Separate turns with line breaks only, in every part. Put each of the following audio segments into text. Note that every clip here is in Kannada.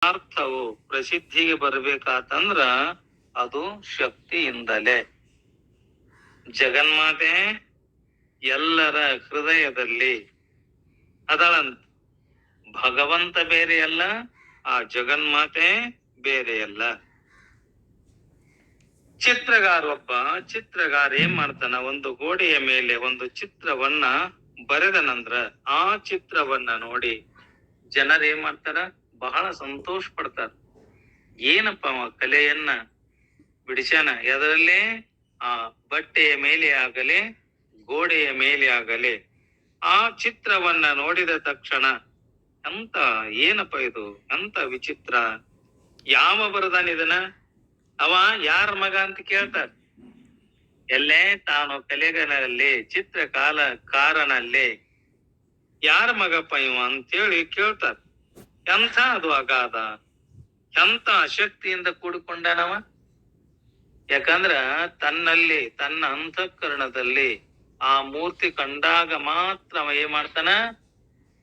ಅರ್ಥವು ಪ್ರಸಿದ್ಧಿಗೆ ಬರ್ಬೇಕಾತಂದ್ರ ಅದು ಶಕ್ತಿಯಿಂದಲೇ. ಜಗನ್ಮಾತೆ ಎಲ್ಲರ ಹೃದಯದಲ್ಲಿ ಅದಳಂತ. ಭಗವಂತ ಬೇರೆಯಲ್ಲ, ಆ ಜಗನ್ಮಾತೆ ಬೇರೆಯಲ್ಲ. ಚಿತ್ರಗಾರ ಏನ್ ಮಾಡ್ತಾನ, ಒಂದು ಗೋಡೆಯ ಮೇಲೆ ಒಂದು ಚಿತ್ರವನ್ನ ಬರೆದನಂದ್ರ ಆ ಚಿತ್ರವನ್ನ ನೋಡಿ ಜನರು ಏನ್ ಮಾಡ್ತಾರ, ಬಹಳ ಸಂತೋಷ ಪಡ್ತಾರ. ಏನಪ್ಪ ಅವ ಕಲೆಯನ್ನ ಬಿಡಿಸ್ಯಾನ, ಎದರಲ್ಲೇ ಆ ಬಟ್ಟೆಯ ಮೇಲೆ ಆಗಲಿ ಗೋಡೆಯ ಮೇಲೆ ಆಗಲಿ ಆ ಚಿತ್ರವನ್ನ ನೋಡಿದ ತಕ್ಷಣ ಅಂತ ಏನಪ್ಪ ಇದು, ಅಂತ ವಿಚಿತ್ರ, ಯಾವ ಬರದಾನ ಇದನ್ನ, ಅವ ಯಾರ ಮಗ ಅಂತ ಕೇಳ್ತಾರ. ಎಲ್ಲೇ ತಾನು ಕಲೆಗಳಲ್ಲಿ ಕಾರನಲ್ಲಿ ಯಾರ ಮಗಪ್ಪ ಇವ ಅಂತೇಳಿ ಕೇಳ್ತಾರ. ಎಂಥ ಅದು ಅಗಾಧ, ಎಂತ ಶಕ್ತಿಯಿಂದ ಕೂಡಿಕೊಂಡನವ. ಯಾಕಂದ್ರ ತನ್ನಲ್ಲಿ, ತನ್ನ ಅಂತಃಕರಣದಲ್ಲಿ ಆ ಮೂರ್ತಿ ಕಂಡಾಗ ಮಾತ್ರ ಅವ ಏನ್ ಮಾಡ್ತಾನ,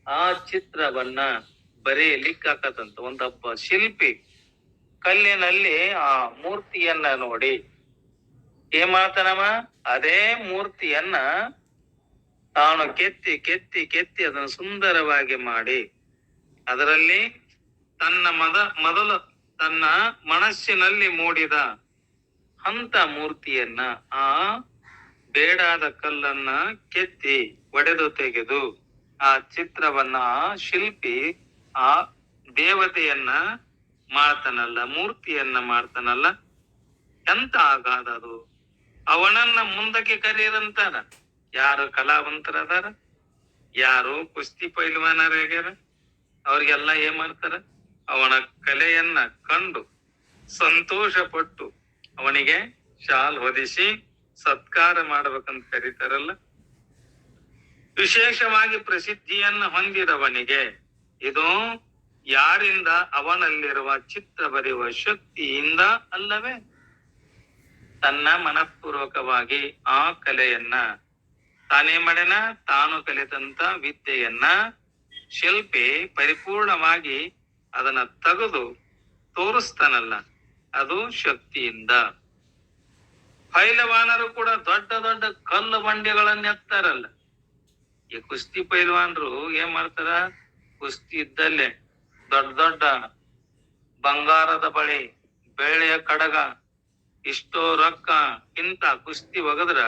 ಆ ಚಿತ್ರವನ್ನ ಬರೆಯಲಿಕ್ಕಾಕತ್ತಂತ. ಒಂದೊಬ್ಬ ಶಿಲ್ಪಿ ಕಲ್ಲಿನಲ್ಲಿ ಆ ಮೂರ್ತಿಯನ್ನ ನೋಡಿ ಏನ್ ಮಾಡ್ತಾನವ, ಅದೇ ಮೂರ್ತಿಯನ್ನ ತಾನು ಕೆತ್ತಿ ಕೆತ್ತಿ ಕೆತ್ತಿ ಅದನ್ನು ಸುಂದರವಾಗಿ ಮಾಡಿ ಅದರಲ್ಲಿ ಮೊದಲು ತನ್ನ ಮನಸ್ಸಿನಲ್ಲಿ ಮೂಡಿದ ಅಂತ ಮೂರ್ತಿಯನ್ನ, ಆ ಬೇಡಾದ ಕಲ್ಲನ್ನ ಕೆತ್ತಿ ಒಡೆದು ತೆಗೆದು ಆ ಚಿತ್ರವನ್ನ, ಆ ಶಿಲ್ಪಿ ಆ ದೇವತೆಯನ್ನ ಮಾಡ್ತಾನಲ್ಲ, ಮೂರ್ತಿಯನ್ನ ಮಾಡ್ತಾನಲ್ಲ. ಎಂತ ಆಗಾದ ಅದು. ಅವನನ್ನ ಮುಂದಕ್ಕೆ ಕರೆಯರಂತಾರ. ಯಾರು ಕಲಾವಂತರದಾರ, ಯಾರು ಕುಸ್ತಿ ಪೈಲ್ವಾನರಾಗ್ಯಾರ, ಅವ್ರಿಗೆಲ್ಲ ಏನ್ ಮಾಡ್ತಾರ, ಅವನ ಕಲೆಯನ್ನ ಕಂಡು ಸಂತೋಷ ಪಟ್ಟು ಅವನಿಗೆ ಶಾಲ್ ಹೊದಿಸಿ ಸತ್ಕಾರ ಮಾಡ್ಬೇಕಂತ ಕರೀತಾರಲ್ಲ. ವಿಶೇಷವಾಗಿ ಪ್ರಸಿದ್ಧಿಯನ್ನ ಹೊಂದಿದವನಿಗೆ ಇದು ಯಾರಿಂದ, ಅವನಲ್ಲಿರುವ ಚಿತ್ರ ಬರೆಯುವ ಶಕ್ತಿಯಿಂದ ಅಲ್ಲವೇ. ತನ್ನ ಮನಪೂರ್ವಕವಾಗಿ ಆ ಕಲೆಯನ್ನ ತಾನೇ ಮಾಡನ, ತಾನು ಕಲಿತಂತ ವಿದ್ಯೆಯನ್ನ ಶಿಲ್ಪಿ ಪರಿಪೂರ್ಣವಾಗಿ ಅದನ್ನ ತೆಗೆದು ತೋರಿಸ್ತಾನಲ್ಲ, ಅದು ಶಕ್ತಿಯಿಂದ. ಪೈಲವಾನರು ಕೂಡ ದೊಡ್ಡ ದೊಡ್ಡ ಕಲ್ಲು ಬಂಡೆಗಳನ್ನ ಎತ್ತಾರಲ್ಲ. ಈ ಕುಸ್ತಿ ಪೈಲ್ವಾನರು ಏನ್ ಮಾಡ್ತಾರ, ಕುಸ್ತಿ ಇದ್ದಲ್ಲೇ ದೊಡ್ಡ ದೊಡ್ಡ ಬಂಗಾರದ ಬಳಿ, ಬೆಳ್ಳಿಯ ಕಡಗ, ಇಷ್ಟೋ ರೊಕ್ಕ, ಇಂತ ಕುಸ್ತಿ ಒಗದ್ರ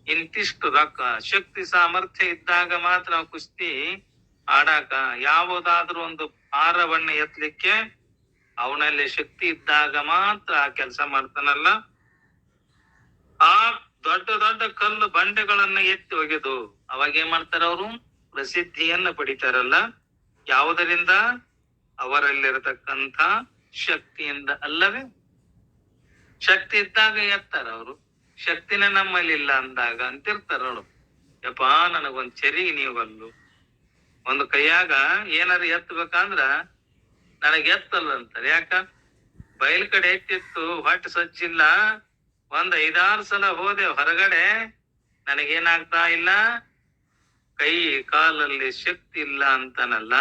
ಇಂತಿಷ್ಟು ರೊಕ್ಕ, ಶಕ್ತಿ ಸಾಮರ್ಥ್ಯ ಇದ್ದಾಗ ಮಾತ್ರ ಕುಸ್ತಿ ಆಡಾಕ, ಯಾವುದಾದ್ರೂ ಒಂದು ಭಾರವನ್ನ ಎತ್ತಲಿಕ್ಕೆ ಅವನಲ್ಲಿ ಶಕ್ತಿ ಇದ್ದಾಗ ಮಾತ್ರ ಆ ಕೆಲಸ ಮಾಡ್ತಾನಲ್ಲ. ಆ ದೊಡ್ಡ ದೊಡ್ಡ ಕಲ್ಲು ಬಂಡೆಗಳನ್ನ ಎತ್ತಿ ಒಗೆದು ಅವಾಗ ಏನ್ ಮಾಡ್ತಾರ, ಅವರು ಪ್ರಸಿದ್ಧಿಯನ್ನ ಪಡಿತಾರಲ್ಲ. ಯಾವುದರಿಂದ, ಅವರಲ್ಲಿರತಕ್ಕಂಥ ಶಕ್ತಿಯಿಂದ ಅಲ್ಲವೇ. ಶಕ್ತಿ ಇದ್ದಾಗ ಎತ್ತಾರ ಅವರು, ಶಕ್ತಿನ ನಮ್ಮಲ್ಲಿ ಇಲ್ಲ ಅಂದಾಗ ಅಂತಿರ್ತಾರ ನೋಡು, ಯಪ್ಪಾ ನನಗೊಂದ್ ಚೆರಿಗೆ ನೀವಲ್ಲು, ಒಂದು ಕೈಯಾಗ ಏನಾರು ಎತ್ತಬೇಕಂದ್ರ ನನಗ್ ಎತ್ತಲ್ಲ ಅಂತಾರೆ. ಯಾಕ, ಬಯಲ್ ಕಡೆ ಎತ್ತಿತ್ತು, ಹೊಟ್ಟೆ ಸಜ್ಜಿಲ್ಲ, 5-6 ಸಲ ಹೋದೆ ಹೊರಗಡೆ, ನನಗೇನಾಗ್ತಾ ಇಲ್ಲ, ಕೈ ಕಾಲಲ್ಲಿ ಶಕ್ತಿ ಇಲ್ಲ ಅಂತಾನಲ್ಲ.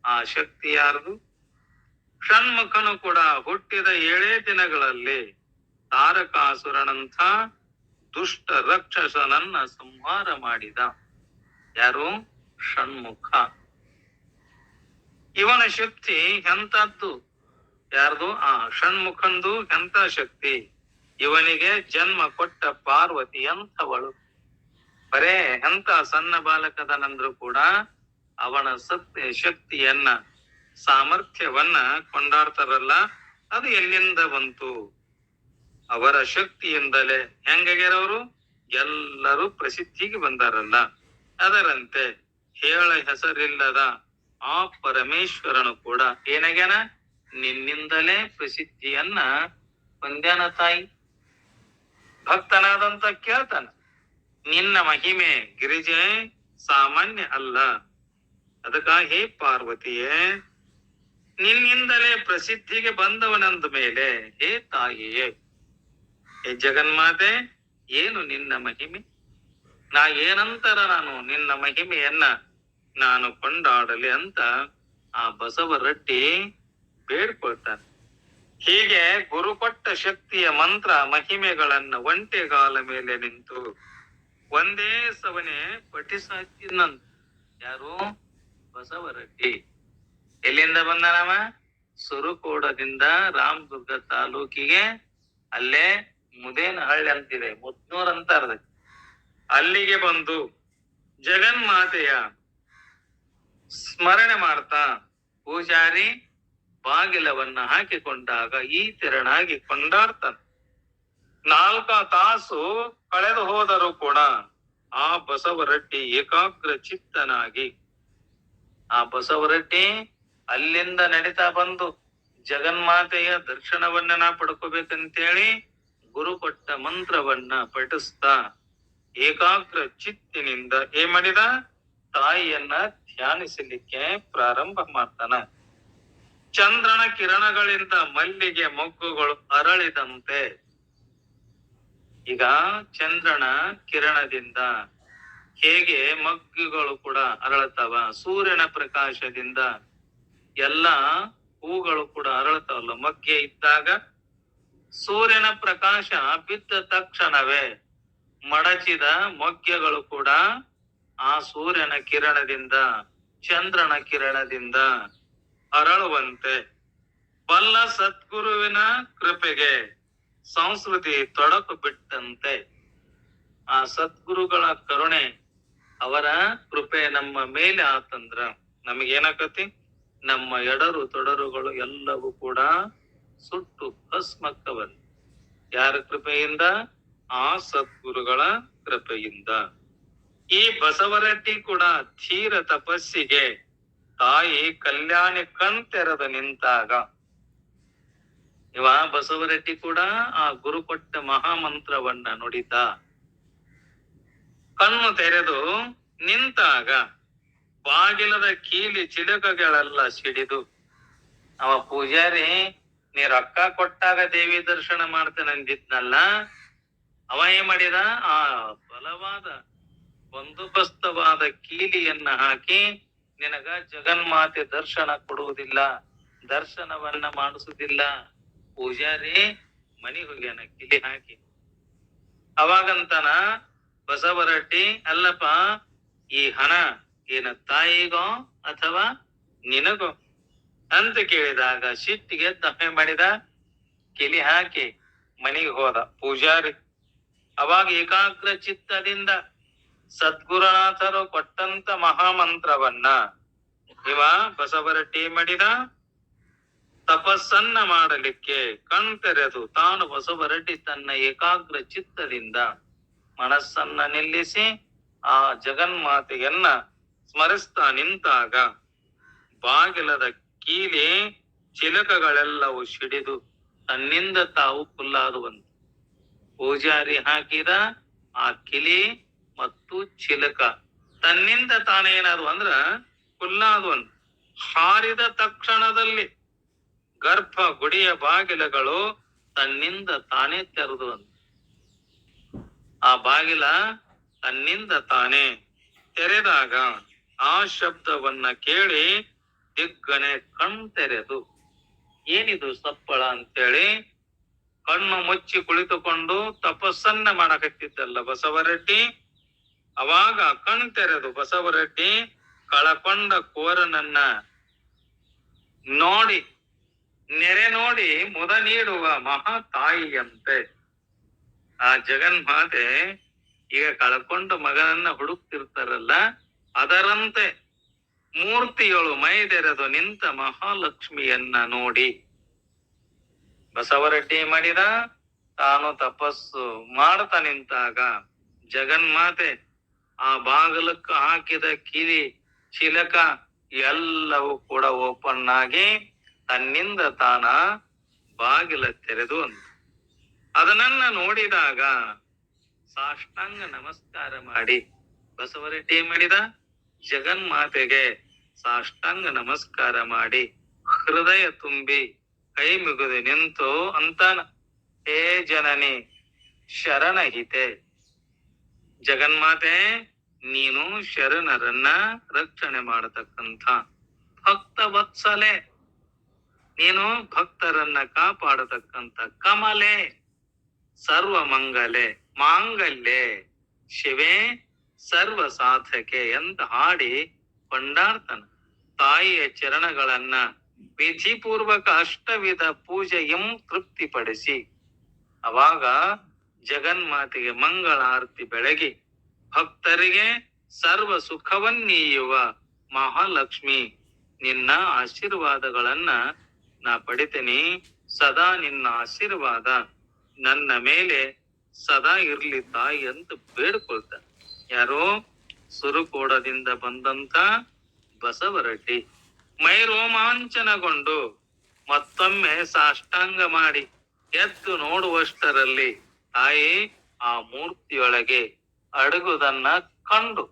ಆ ಶಕ್ತಿ ಯಾರ್ದು? ಷಣ್ಮುಖನು ಕೂಡ ಹುಟ್ಟಿದ 7 ದಿನಗಳಲ್ಲಿ ತಾರಕಾಸುರನಂಥ ದುಷ್ಟ ರಾಕ್ಷಸನನ್ನ ಸಂಹಾರ ಮಾಡಿದ. ಯಾರು? ಷಣ್ಮುಖ. ಇವನ ಶಕ್ತಿ ಎಂತದ್ದು? ಯಾರ್ದು? ಆ ಷಣ್ಮುಖಂದು ಎಂತ ಶಕ್ತಿ. ಇವನಿಗೆ ಜನ್ಮ ಕೊಟ್ಟ ಪಾರ್ವತಿ ಎಂಥವಳು. ಬರೇ ಎಂತ ಸಣ್ಣ ಬಾಲಕದನಂದ್ರು ಕೂಡ ಅವನ ಶಕ್ತಿಯನ್ನ, ಸಾಮರ್ಥ್ಯವನ್ನ ಕೊಂಡಾಡ್ತಾರಲ್ಲ, ಅದು ಎಲ್ಲಿಂದ ಬಂತು? ಅವರ ಶಕ್ತಿಯಿಂದಲೇ. ಹೆಂಗಾಗ್ಯಾರವರು? ಎಲ್ಲರೂ ಪ್ರಸಿದ್ಧಿಗೆ ಬಂದಾರಲ್ಲ. ಅದರಂತೆ ಹೇಳ ಹೆಸರಿಲ್ಲದ ಆ ಪರಮೇಶ್ವರನು ಕೂಡ ಏನಾಗ್ಯಾನ, ನಿನ್ನಿಂದಲೇ ಪ್ರಸಿದ್ಧಿಯನ್ನ ಹೊಂದ್ಯಾನ ತಾಯಿ. ಭಕ್ತನಾದಂತ ಕೇಳ್ತಾನ, ನಿನ್ನ ಮಹಿಮೆ ಗಿರಿಜೆ ಸಾಮಾನ್ಯ ಅಲ್ಲ. ಅದಕ್ಕ ಹೇ ಪಾರ್ವತಿಯೇ, ನಿನ್ನಿಂದಲೇ ಪ್ರಸಿದ್ಧಿಗೆ ಬಂದವನಂದ ಮೇಲೆ ಹೇ ತಾಯಿಯೇ, ಹೇ ಜಗನ್ಮಾತೆ, ಏನು ನಿನ್ನ ಮಹಿಮೆ? ಏನಂತರ ನಾನು ನಿನ್ನ ಮಹಿಮೆಯನ್ನ ನಾನು ಕೊಂಡಾಡಲಿ ಅಂತ ಆ ಬಸವರಡ್ಡಿ ಹೀಗೆ ಗುರುಕೊಟ್ಟ ಶಕ್ತಿಯ ಮಂತ್ರ ಮಹಿಮೆಗಳನ್ನ ಒಂಟೆಗಾಲ ಮೇಲೆ ನಿಂತು ಒಂದೇ ಸವನೆ ಪಠಿಸಾಕಿದ್ನಂತ. ಯಾರು? ಬಸವರೆಡ್ಡಿ. ಎಲ್ಲಿಂದ ಬಂದನವ? ಸುರುಕೋಡದಿಂದ ರಾಮದುರ್ಗ ತಾಲೂಕಿಗೆ, ಅಲ್ಲೇ ಮುದೇನಹಳ್ಳಿ ಅಂತಿದೆ, ಮುತ್ನೂರ್ ಅಂತಾರ, ಅಲ್ಲಿಗೆ ಬಂದು ಜಗನ್ಮಾತೆಯ ಸ್ಮರಣೆ ಮಾಡ್ತಾ ಪೂಜಾರಿ ಬಾಗಿಲವನ್ನ ಹಾಕಿಕೊಂಡಾಗ ಈ ತೆರನಾಗಿ ಕೊಂಡಾಡ್ತಾನೆ. 4 ತಾಸು ಕಳೆದು ಹೋದರೂ ಕೂಡ ಆ ಬಸವರೆಡ್ಡಿ ಏಕಾಗ್ರ ಚಿತ್ತನಾಗಿ, ಆ ಬಸವರೆಡ್ಡಿ ಅಲ್ಲಿಂದ ನಡೀತಾ ಬಂದು ಜಗನ್ಮಾತೆಯ ದರ್ಶನವನ್ನ ನಾ ಪಡ್ಕೋಬೇಕಂತೇಳಿ ಗುರು ಕೊಟ್ಟ ಮಂತ್ರವನ್ನ ಪಠಿಸ್ತಾ ಏಕಾಗ್ರ ಚಿತ್ತಿನಿಂದ ಏನ್ ಮಾಡಿದ? ತಾಯಿಯನ್ನ ಧ್ಯಾನಿಸಲಿಕ್ಕೆ ಪ್ರಾರಂಭ ಮಾಡ್ತಾನ. ಚಂದ್ರನ ಕಿರಣಗಳಿಂದ ಮಲ್ಲಿಗೆ ಮೊಗ್ಗುಗಳು ಅರಳಿದಂತೆ, ಈಗ ಚಂದ್ರನ ಕಿರಣದಿಂದ ಹೇಗೆ ಮೊಗ್ಗುಗಳು ಕೂಡ ಅರಳತಾವ, ಸೂರ್ಯನ ಪ್ರಕಾಶದಿಂದ ಎಲ್ಲ ಹೂಗಳು ಕೂಡ ಅರಳತಾವಲ್ಲ. ಮೊಗ್ಗೆ ಇದ್ದಾಗ ಸೂರ್ಯನ ಪ್ರಕಾಶ ಬಿದ್ದ ತಕ್ಷಣವೇ ಮಡಚಿದ ಮೊಗ್ಗೆಗಳು ಕೂಡ ಆ ಸೂರ್ಯನ ಕಿರಣದಿಂದ, ಚಂದ್ರನ ಕಿರಣದಿಂದ ಅರಳುವಂತೆ ಬಲ್ಲ ಸದ್ಗುರುವಿನ ಕೃಪೆಗೆ ಸಂಸ್ಕೃತಿ ತೊಡಕು ಬಿಟ್ಟಂತೆ. ಆ ಸದ್ಗುರುಗಳ ಕರುಣೆ, ಅವರ ಕೃಪೆ ನಮ್ಮ ಮೇಲೆ ಆತಂದ್ರ ನಮಗೇನಾಕತಿ? ನಮ್ಮ ಎಡರು ತೊಡರುಗಳು ಎಲ್ಲವೂ ಕೂಡ ಸುಟ್ಟು ಭಸ್ಮಕ್ಕವಲ್ಲ. ಯಾರ ಕೃಪೆಯಿಂದ? ಆ ಸದ್ಗುರುಗಳ ಕೃಪೆಯಿಂದ. ಈ ಬಸವರೆಡ್ಡಿ ಕೂಡ ಧೀರ ತಪಸ್ಸಿಗೆ ತಾಯಿ ಕಲ್ಯಾಣಿ ಕಣ್ತೆರೆದು ನಿಂತಾಗ, ಇವ ಬಸವರೆಡ್ಡಿ ಕೂಡ ಆ ಗುರು ಕೊಟ್ಟ ಮಹಾಮಂತ್ರವನ್ನ ನುಡಿತ ಕಣ್ಣು ತೆರೆದು ನಿಂತಾಗ ಬಾಗಿಲದ ಕೀಲಿ ಚಿಲಕಗಳೆಲ್ಲ ಸಿಡಿದು, ಅವ ಪೂಜಾರಿ ನೀ ರೊಕ್ಕ ಕೊಟ್ಟಾಗ ದೇವಿ ದರ್ಶನ ಮಾಡ್ತೇನೆ ಅಂದಿದ್ನಲ್ಲ, ಅವ ಏನ್ ಮಾಡಿದ? ಆ ಬಲವಾದ ಬಂದೋಬಸ್ತವಾದ ಕೀಲಿಯನ್ನ ಹಾಕಿ ನಿನಗ ಜಗನ್ಮಾತೆ ದರ್ಶನ ಕೊಡುವುದಿಲ್ಲ, ದರ್ಶನವನ್ನ ಮಾಡಿಸುವುದಿಲ್ಲ. ಪೂಜಾರಿ ಮನಿ ಹೋಗ್ಯಾನ ಕಿಲಿ ಹಾಕಿ. ಅವಾಗಂತನ ಬಸವರೆಡ್ಡಿ, ಅಲ್ಲಪ್ಪ ಈ ಹಣ ಏನ ತಾಯಿಗೋ ಅಥವಾ ನಿನಗೋ ಅಂತ ಕೇಳಿದಾಗ ಸಿಟ್ಟಿಗೆ ತಪ್ಪೆ ಮಾಡಿದ, ಕಿಲಿ ಹಾಕಿ ಮನಿಗೆ ಹೋದ ಪೂಜಾರಿ. ಅವಾಗ ಏಕಾಗ್ರ ಚಿತ್ತದಿಂದ ಸದ್ಗುರುನಾಥರು ಕೊಟ್ಟಂತ ಮಹಾಮಂತ್ರವನ್ನ ಇವ ಬಸವರೆಡ್ಡಿ ಮಾಡಿದ. ತಪಸ್ಸನ್ನ ಮಾಡಲಿಕ್ಕೆ ಕಣ್ತೆರೆದು ತಾನು ಬಸವರೆಡ್ಡಿ ತನ್ನ ಏಕಾಗ್ರ ಚಿತ್ತದಿಂದ ಮನಸ್ಸನ್ನ ನಿಲ್ಲಿಸಿ ಆ ಜಗನ್ಮಾತೆಯನ್ನ ಸ್ಮರಿಸ್ತಾ ನಿಂತಾಗ ಬಾಗಿಲದ ಕೀಲಿ ಚಿಲಕಗಳೆಲ್ಲವೂ ಸಿಡಿದು ತನ್ನಿಂದ ತಾವು ಕುಲ್ಲಾದುವಂತೆ. ಪೂಜಾರಿ ಹಾಕಿದ ಆ ಕಿಲಿ ಮತ್ತು ಚಿಲಕ ತನ್ನಿಂದ ತಾನೇನಾದ್ರು ಅಂದ್ರ ಕುಲ್ಲಾದುವಂತೆ. ಹಾರಿದ ತಕ್ಷಣದಲ್ಲಿ ಗರ್ಭ ಗುಡಿಯ ಬಾಗಿಲಗಳು ತನ್ನಿಂದ ತಾನೇ ತೆರೆದುವಂತೆ. ಆ ಬಾಗಿಲ ತನ್ನಿಂದ ತಾನೇ ತೆರೆದಾಗ ಆ ಶಬ್ದವನ್ನ ಕೇಳಿ ದಿಗ್ಗನೆ ಕಣ್ತೆರೆದು, ಏನಿದು ಸಪ್ಪಳ ಅಂತೇಳಿ ಕಣ್ಣು ಮುಚ್ಚಿ ಕುಳಿತುಕೊಂಡು ತಪಸ್ಸನ್ನ ಮಾಡಕತ್ತಿದ್ದಲ್ಲ ಬಸವರೆಡ್ಡಿ. ಅವಾಗ ಕಣ್ತೆರೆದು ಬಸವರೆಡ್ಡಿ ಕಳಕೊಂಡ ಕೋರನನ್ನ ನೋಡಿ, ನೆರೆ ನೋಡಿ ಮುದ ನೀಡುವ ಮಹಾ ತಾಯಿಯಂತೆ ಆ ಜಗನ್ಮಾತೆ ಈಗ ಕಳ್ಕೊಂಡ ಮಗನನ್ನ ಹುಡುಕ್ತಿರ್ತಾರಲ್ಲ, ಅದರಂತೆ ಮೂರ್ತಿಯಳು ಮೈದೆರೆದು ನಿಂತ ಮಹಾಲಕ್ಷ್ಮಿಯನ್ನ ನೋಡಿ ಬಸವರೆಡ್ಡಿ ಮಾಡಿದ. ತಾನು ತಪಸ್ಸು ಮಾಡ್ತಾ ನಿಂತಾಗ ಜಗನ್ಮಾತೆ ಆ ಬಾಗಿಲಕ್ಕ ಹಾಕಿದ ಕಿಲಿ ಚಿಲಕ ಎಲ್ಲವೂ ಕೂಡ ಓಪನ್ ಆಗಿ ತನ್ನಿಂದ ತಾನ ಬಾಗಿಲ ತೆರೆದು ಅಂತ. ಅದನ್ನ ನೋಡಿದಾಗ ಸಾಷ್ಟಾಂಗ ನಮಸ್ಕಾರ ಮಾಡಿ ಬಸವರೆಡ್ಡಿ ಮಾಡಿದ. ಜಗನ್ಮಾತೆಗೆ ಸಾಷ್ಟಾಂಗ ನಮಸ್ಕಾರ ಮಾಡಿ ಹೃದಯ ತುಂಬಿ ಕೈ ಮುಗಿದು ನಿಂತು ಅಂತಾನ, ಹೇ ಜನನಿ ಶರಣಹಿತೆ, ಜಗನ್ಮಾತೆ ನೀನು ಶರಣರನ್ನ ರಕ್ಷಣೆ ಮಾಡತಕ್ಕಂಥ ಭಕ್ತ ವತ್ಸಲೆ, ನೀನು ಭಕ್ತರನ್ನ ಕಾಪಾಡತಕ್ಕಂತ ಕಮಲೆ, ಸರ್ವ ಮಂಗಲೆ, ಮಾಂಗಲ್ಯೆ ಶಿವೆ ಸರ್ವ ಸಾಧಕೆ ಅಂತ ಹಾಡಿ ಕೊಂಡಾಡ್ತಾನ. ತಾಯಿಯ ಚರಣಗಳನ್ನ ವಿಧಿಪೂರ್ವಕ ಅಷ್ಟವಿಧ ಪೂಜೆಯಂ ತೃಪ್ತಿಪಡಿಸಿ ಅವಾಗ ಜಗನ್ಮಾತೆಗೆ ಮಂಗಳಾರತಿ ಬೆಳಗಿ ಭಕ್ತರಿಗೆ ಸರ್ವ ಸುಖವನ್ನೀಯುವ ಮಹಾಲಕ್ಷ್ಮಿ ನಿನ್ನ ಆಶೀರ್ವಾದಗಳನ್ನ ನಾ ಪಡಿತೇನೆ. ಸದಾ ನಿನ್ನ ಆಶೀರ್ವಾದ ನನ್ನ ಮೇಲೆ ಸದಾ ಇರ್ಲಿ ತಾಯಿ ಅಂತ ಬೇಡ್ಕೊಳ್ತಾನೆ. ಯಾರೋ ಸುರುಕೋಡದಿಂದ ಬಂದಂತ ಬಸವರೆಡ್ಡಿ ಮೈ ರೋಮಾಂಚನಗೊಂಡು ಮತ್ತೊಮ್ಮೆ ಸಾಷ್ಟಾಂಗ ಮಾಡಿ ಎದ್ದು ನೋಡುವಷ್ಟರಲ್ಲಿ ತಾಯಿ ಆ ಮೂರ್ತಿಯೊಳಗೆ ಅಡಗುದನ್ನ ಕಂಡು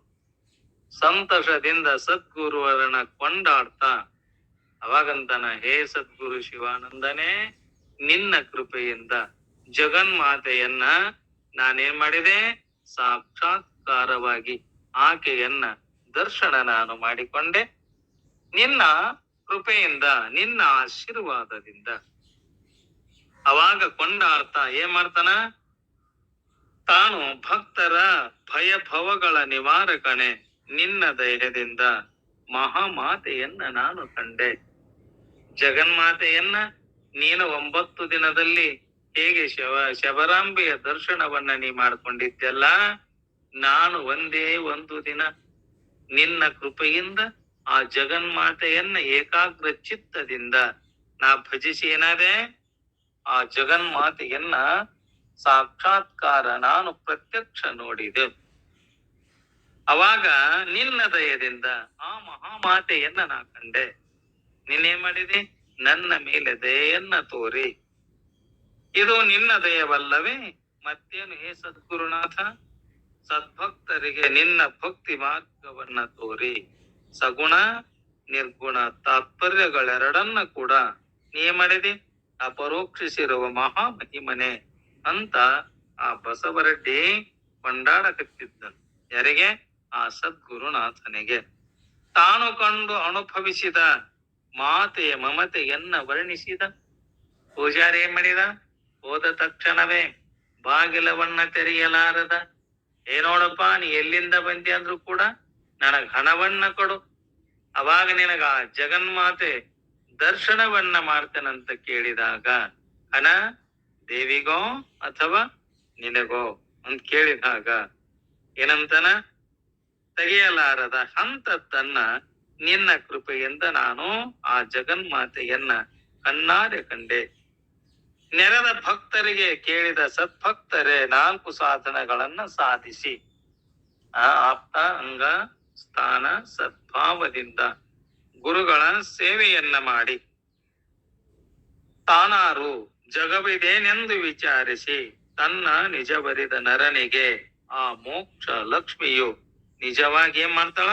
ಸಂತೋಷದಿಂದ ಸದ್ಗುರುವರನ್ನ ಕೊಂಡಾಡ್ತಾ ಅವಾಗಂತನ, ಹೇ ಸದ್ಗುರು ಶಿವಾನಂದನೇ, ನಿನ್ನ ಕೃಪೆಯಿಂದ ಜಗನ್ಮಾತೆಯನ್ನ ನಾನೇನ್ ಮಾಡಿದೆ, ಸಾಕ್ಷಾತ್ಕಾರವಾಗಿ ಆಕೆಯನ್ನ ದರ್ಶನ ನಾನು ಮಾಡಿಕೊಂಡೆ. ನಿನ್ನ ಕೃಪೆಯಿಂದ, ನಿನ್ನ ಆಶೀರ್ವಾದದಿಂದ. ಅವಾಗ ಕೊಂಡಾಡ್ತಾ ಏನ್ ಮಾಡ್ತಾನ, ತಾನು ಭಕ್ತರ ಭಯ ಭವಗಳ ನಿವಾರಕಣೆ, ನಿನ್ನ ದಯದಿಂದ ಮಹಾಮಾತೆಯನ್ನ ನಾನು ಕಂಡೆ. ಜಗನ್ಮಾತೆಯನ್ನ ನೀನು 9 ದಿನದಲ್ಲಿ ಹೇಗೆ ಶಬರಾಂಬೆಯ ದರ್ಶನವನ್ನ ನೀ ಮಾಡ್ಕೊಂಡಿದ್ದೆಲ್ಲ, ನಾನು ಒಂದೇ ಒಂದು ದಿನ ನಿನ್ನ ಕೃಪೆಯಿಂದ ಆ ಜಗನ್ಮಾತೆಯನ್ನ ಏಕಾಗ್ರ ಚಿತ್ತದಿಂದ ನಾ ಭಜಿಸಿ ಏನಾದೆ, ಆ ಜಗನ್ಮಾತೆಯನ್ನ ಸಾಕ್ಷಾತ್ಕಾರ ನಾನು ಪ್ರತ್ಯಕ್ಷ ನೋಡಿದೆ. ಅವಾಗ ನಿನ್ನ ದಯದಿಂದ ಆ ಮಹಾಮಾತೆಯನ್ನ ನಾ ಕಂಡೆ. ನೀನೇನ್ ಮಾಡಿದೆ, ನನ್ನ ಮೇಲೆ ದಯೆಯನ್ನ ತೋರಿ. ಇದು ನಿನ್ನ ದಯವಲ್ಲವೇ ಮತ್ತೇನು ಹೇ ಸದ್ಗುರುನಾಥ? ಸದ್ಭಕ್ತರಿಗೆ ನಿನ್ನ ಭಕ್ತಿ ಮಾರ್ಗವನ್ನ ತೋರಿ ಸಗುಣ ನಿರ್ಗುಣ ತಾತ್ಪರ್ಯಗಳೆರಡನ್ನ ಕೂಡ ನೀ ಮಾಡಿದೆ ಅಪರೋಕ್ಷಿಸಿರುವ ಮಹಾಮಹಿಮನೆ ಅಂತ ಆ ಬಸವರೆಡ್ಡಿ ಕೊಂಡಾಡಕತ್ತಿದ್ದನು. ಯಾರಿಗೆ? ಆ ಸದ್ಗುರುನಾಥನಿಗೆ. ತಾನು ಕಂಡು ಅನುಭವಿಸಿದ ಮಾತೆಯ ಮಮತೆಯನ್ನ ವರ್ಣಿಸಿದ. ಪೂಜಾರಿ ಏನ್ ಮಾಡಿದ, ಹೋದ ತಕ್ಷಣವೇ ಬಾಗಿಲವನ್ನ ತೆರೆಯಲಾರದ, ಏನೋಡಪ್ಪ ನೀ ಎಲ್ಲಿಂದ ಬಂದಿ ಅಂದ್ರು ಕೂಡ ನನಗ್ ಹಣವನ್ನ ಕೊಡು, ಅವಾಗ ನಿನಗ ಆ ಜಗನ್ಮಾತೆ ದರ್ಶನವನ್ನ ಮಾಡ್ತೇನಂತ ಕೇಳಿದಾಗ, ಹಣ ದೇವಿಗೋ ಅಥವಾ ನಿನಗೋ ಅಂತ ಕೇಳಿದಾಗ ಏನಂತನ, ತೆಗೆಯಲಾರದ ಹಂತದ್ದನ್ನ ನಿನ್ನ ಕೃಪೆಯಿಂದ ನಾನು ಆ ಜಗನ್ಮಾತೆಯನ್ನ ಕಣ್ಣಾರೆ ಕಂಡೆ. ನೆರೆದ ಭಕ್ತರಿಗೆ ಕೇಳಿದ ಸದ್ಭಕ್ತರೇ 4 ಸಾಧನಗಳನ್ನ ಸಾಧಿಸಿ ಆಪ್ತ ಅಂಗ ಸ್ಥಾನ ಸದ್ಭಾವದಿಂದ ಗುರುಗಳ ಸೇವೆಯನ್ನ ಮಾಡಿ ತಾನಾರು ಜಗವಿದೇನೆಂದು ವಿಚಾರಿಸಿ ತನ್ನ ನಿಜವರಿದ ನರನಿಗೆ ಆ ಮೋಕ್ಷ ಲಕ್ಷ್ಮಿಯು ನಿಜವಾಗಿ ಏನ್ ಮಾಡ್ತಾಳ,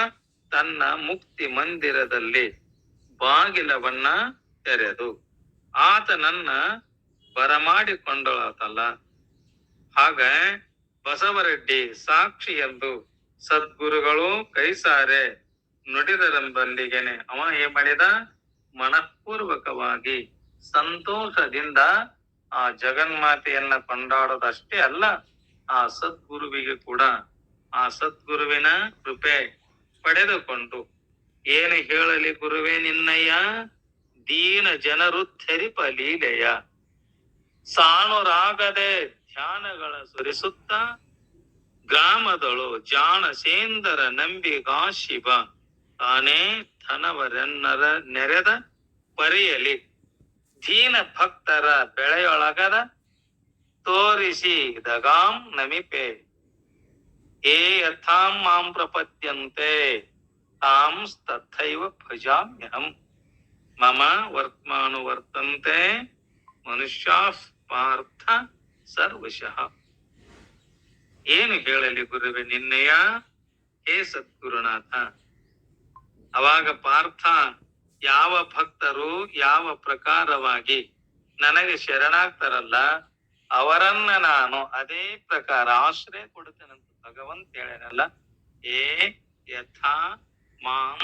ತನ್ನ ಮುಕ್ತಿ ಮಂದಿರದಲ್ಲಿ ಬಾಗಿಲವನ್ನ ತೆರೆದು ಆತನನ್ನ ಬರಮಾಡಿಕೊಂಡಳತಲ್ಲ. ಹಾಗ ಬಸವರೆಡ್ಡಿ ಸಾಕ್ಷಿ ಎಂದು ಸದ್ಗುರುಗಳು ಕೈಸಾರೆ ನುಡಿದರೆಂಬಲ್ಲಿಗೆನೆ ಅವ ಏನ್ ಮಾಡಿದ, ಮನಃಪೂರ್ವಕವಾಗಿ ಸಂತೋಷದಿಂದ ಆ ಜಗನ್ಮಾತೆಯನ್ನ ಕೊಂಡಾಡೋದಷ್ಟೇ ಅಲ್ಲ, ಆ ಸದ್ಗುರುವಿಗೆ ಕೂಡ ಆ ಸದ್ಗುರುವಿನ ಕೃಪೆ ಪಡೆದುಕೊಂಡು ಏನು ಹೇಳಲಿ ಗುರುವೇ ನಿನ್ನಯ್ಯ, ದೀನ ಜನರುದ್ಧರಿಪ ಲೀಲೆಯ ಸಾಣುರಾಗದೆ ಧ್ಯಾನಗಳ ಸುರಿಸುತ್ತ ಗ್ರಾಮದಳು ಜಾಣಸೇಂದರ ನಂಬಿಗಾ ಶಿವ ತಾನೇ ಧನವರೆನ್ನರ ನೆರೆದ ಪರಿಯಲಿ ದೀನ ಭಕ್ತರ ಬೆಳೆಯೊಳಗದ ತೋರಿಸಿ ದಗಾಂ ನಮಿಪೆ ಏ ಯಥಾಂ ಮಾಂ ಪ್ರಪದ್ಯಂತೆ ತಾಂ ತಥೈವ ಭಜಾಮ್ಯಹಂ ಮಮ ವರ್ತ್ಮಾನು ವರ್ತಂತೆ ಮನುಷ್ಯಾಃ ಪಾರ್ಥ ಸರ್ವಶಃ. ಏನು ಹೇಳಲಿ ಗುರುವೆ ನಿನ್ನಯ ಹೇ ಸದ್ಗುರುನಾಥ. ಅವಾಗ ಪಾರ್ಥ, ಯಾವ ಭಕ್ತರು ಯಾವ ಪ್ರಕಾರವಾಗಿ ನನಗೆ ಶರಣಾಗ್ತಾರಲ್ಲ ಅವರನ್ನ ನಾನು ಅದೇ ಪ್ರಕಾರ ಆಶ್ರಯ ಕೊಡುತ್ತೇನಂತ ಭಗವಂತ ಹೇಳೇನಲ್ಲ. ಏ ಯಥಾ ಮಾಂ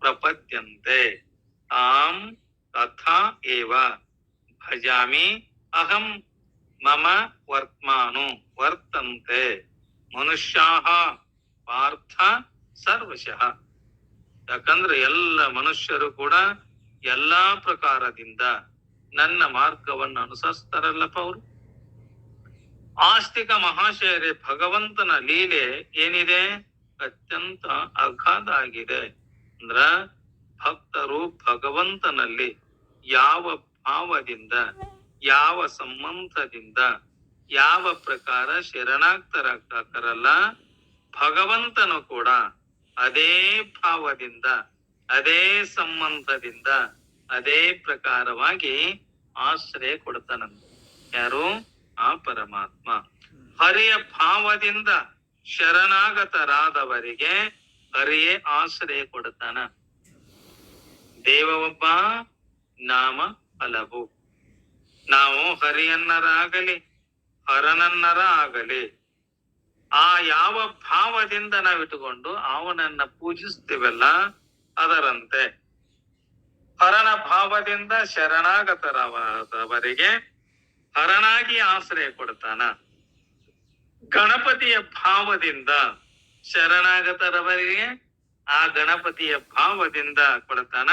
ಪ್ರಪದ್ಯಂತೆ ತಾಂ ತಥಾ ಏವ ಭಜಾಮಿ ಅಹಂ ಮಮ ವರ್ತ್ಮಾನು ವರ್ತಂತೆ ಮನುಷ್ಯಾಹ ಪಾರ್ಥ ಸರ್ವಶಃ. ಯಾಕಂದ್ರೆ ಎಲ್ಲ ಮನುಷ್ಯರು ಕೂಡ ಎಲ್ಲಾ ಪ್ರಕಾರದಿಂದ ನನ್ನ ಮಾರ್ಗವನ್ನು ಅನುಸರಿಸ್ತಾರಲ್ಲಪ್ಪ ಅವರು. ಆಸ್ತಿಕ ಮಹಾಶಯರೇ, ಭಗವಂತನ ಲೀಲೆ ಏನಿದೆ ಅತ್ಯಂತ ಅಗಾಧ ಆಗಿದೆ. ಅಂದ್ರ ಭಕ್ತರು ಭಗವಂತನಲ್ಲಿ ಯಾವ ಭಾವದಿಂದ, ಯಾವ ಸಂಬಂಧದಿಂದ, ಯಾವ ಪ್ರಕಾರ ಶರಣಾಗ್ತರಾಗ್ತಾರಲ್ಲ, ಭಗವಂತನು ಕೂಡ ಅದೇ ಭಾವದಿಂದ, ಅದೇ ಸಂಬಂಧದಿಂದ, ಅದೇ ಪ್ರಕಾರವಾಗಿ ಆಶ್ರಯ ಕೊಡ್ತಾನಂತ. ಯಾರು? ಆ ಪರಮಾತ್ಮ. ಹರಿಯ ಭಾವದಿಂದ ಶರಣಾಗತರಾದವರಿಗೆ ಹರಿಯೇ ಆಶ್ರಯ ಕೊಡ್ತಾನ. ದೇವ ಒಬ್ಬ, ನಾಮ ಹಲವು. ನಾವು ಹರಿಯನ್ನರಾಗಲಿ ಹರನನ್ನರ ಆಗಲಿ ಆ ಯಾವ ಭಾವದಿಂದ ನಾವಿಟ್ಟುಕೊಂಡು ಅವನನ್ನ ಪೂಜಿಸ್ತೀವಲ್ಲ, ಅದರಂತೆ ಹರನ ಭಾವದಿಂದ ಶರಣಾಗತರವರಿಗೆ ಹರನಾಗಿ ಆಶ್ರಯ ಕೊಡ್ತಾನ. ಗಣಪತಿಯ ಭಾವದಿಂದ ಶರಣಾಗತರವರಿಗೆ ಆ ಗಣಪತಿಯ ಭಾವದಿಂದ ಕೊಡ್ತಾನ.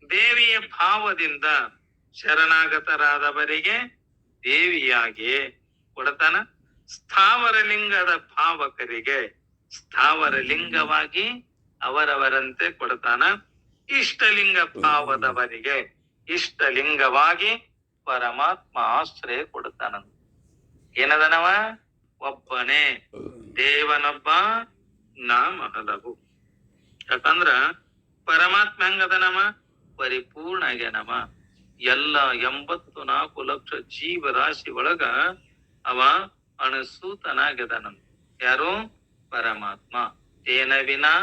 ದೇವಿಯ ಭಾವದಿಂದ ಶರಣಾಗತರಾದವರಿಗೆ ದೇವಿಯಾಗಿ ಕೊಡ್ತಾನ. ಸ್ಥಾವರ ಲಿಂಗದ ಭಾವಕರಿಗೆ ಸ್ಥಾವರ ಲಿಂಗವಾಗಿ ಅವರವರಂತೆ ಕೊಡ್ತಾನ. ಇಷ್ಟಲಿಂಗ ಭಾವದವರಿಗೆ ಇಷ್ಟಲಿಂಗವಾಗಿ ಪರಮಾತ್ಮ ಆಶ್ರಯ ಕೊಡ್ತಾನಂತ. ಏನದನವ? ಒಬ್ಬನೇ ದೇವನೊಬ್ಬ, ನಾಮ ಹಲವು. ಯಾಕಂದ್ರ ಪರಮಾತ್ಮ ಹೆಂಗದನವ? ಪರಿಪೂರ್ಣ ಆಗ್ಯಾನವ. ಎಲ್ಲ 84 ಲಕ್ಷ ಜೀವರಾಶಿ ಒಳಗ ಅವ ಅಣಸೂತನಾಗ್ಯದನಂತ. ಯಾರು? ಪರಮಾತ್ಮ. ತೇನ ವಿನಾ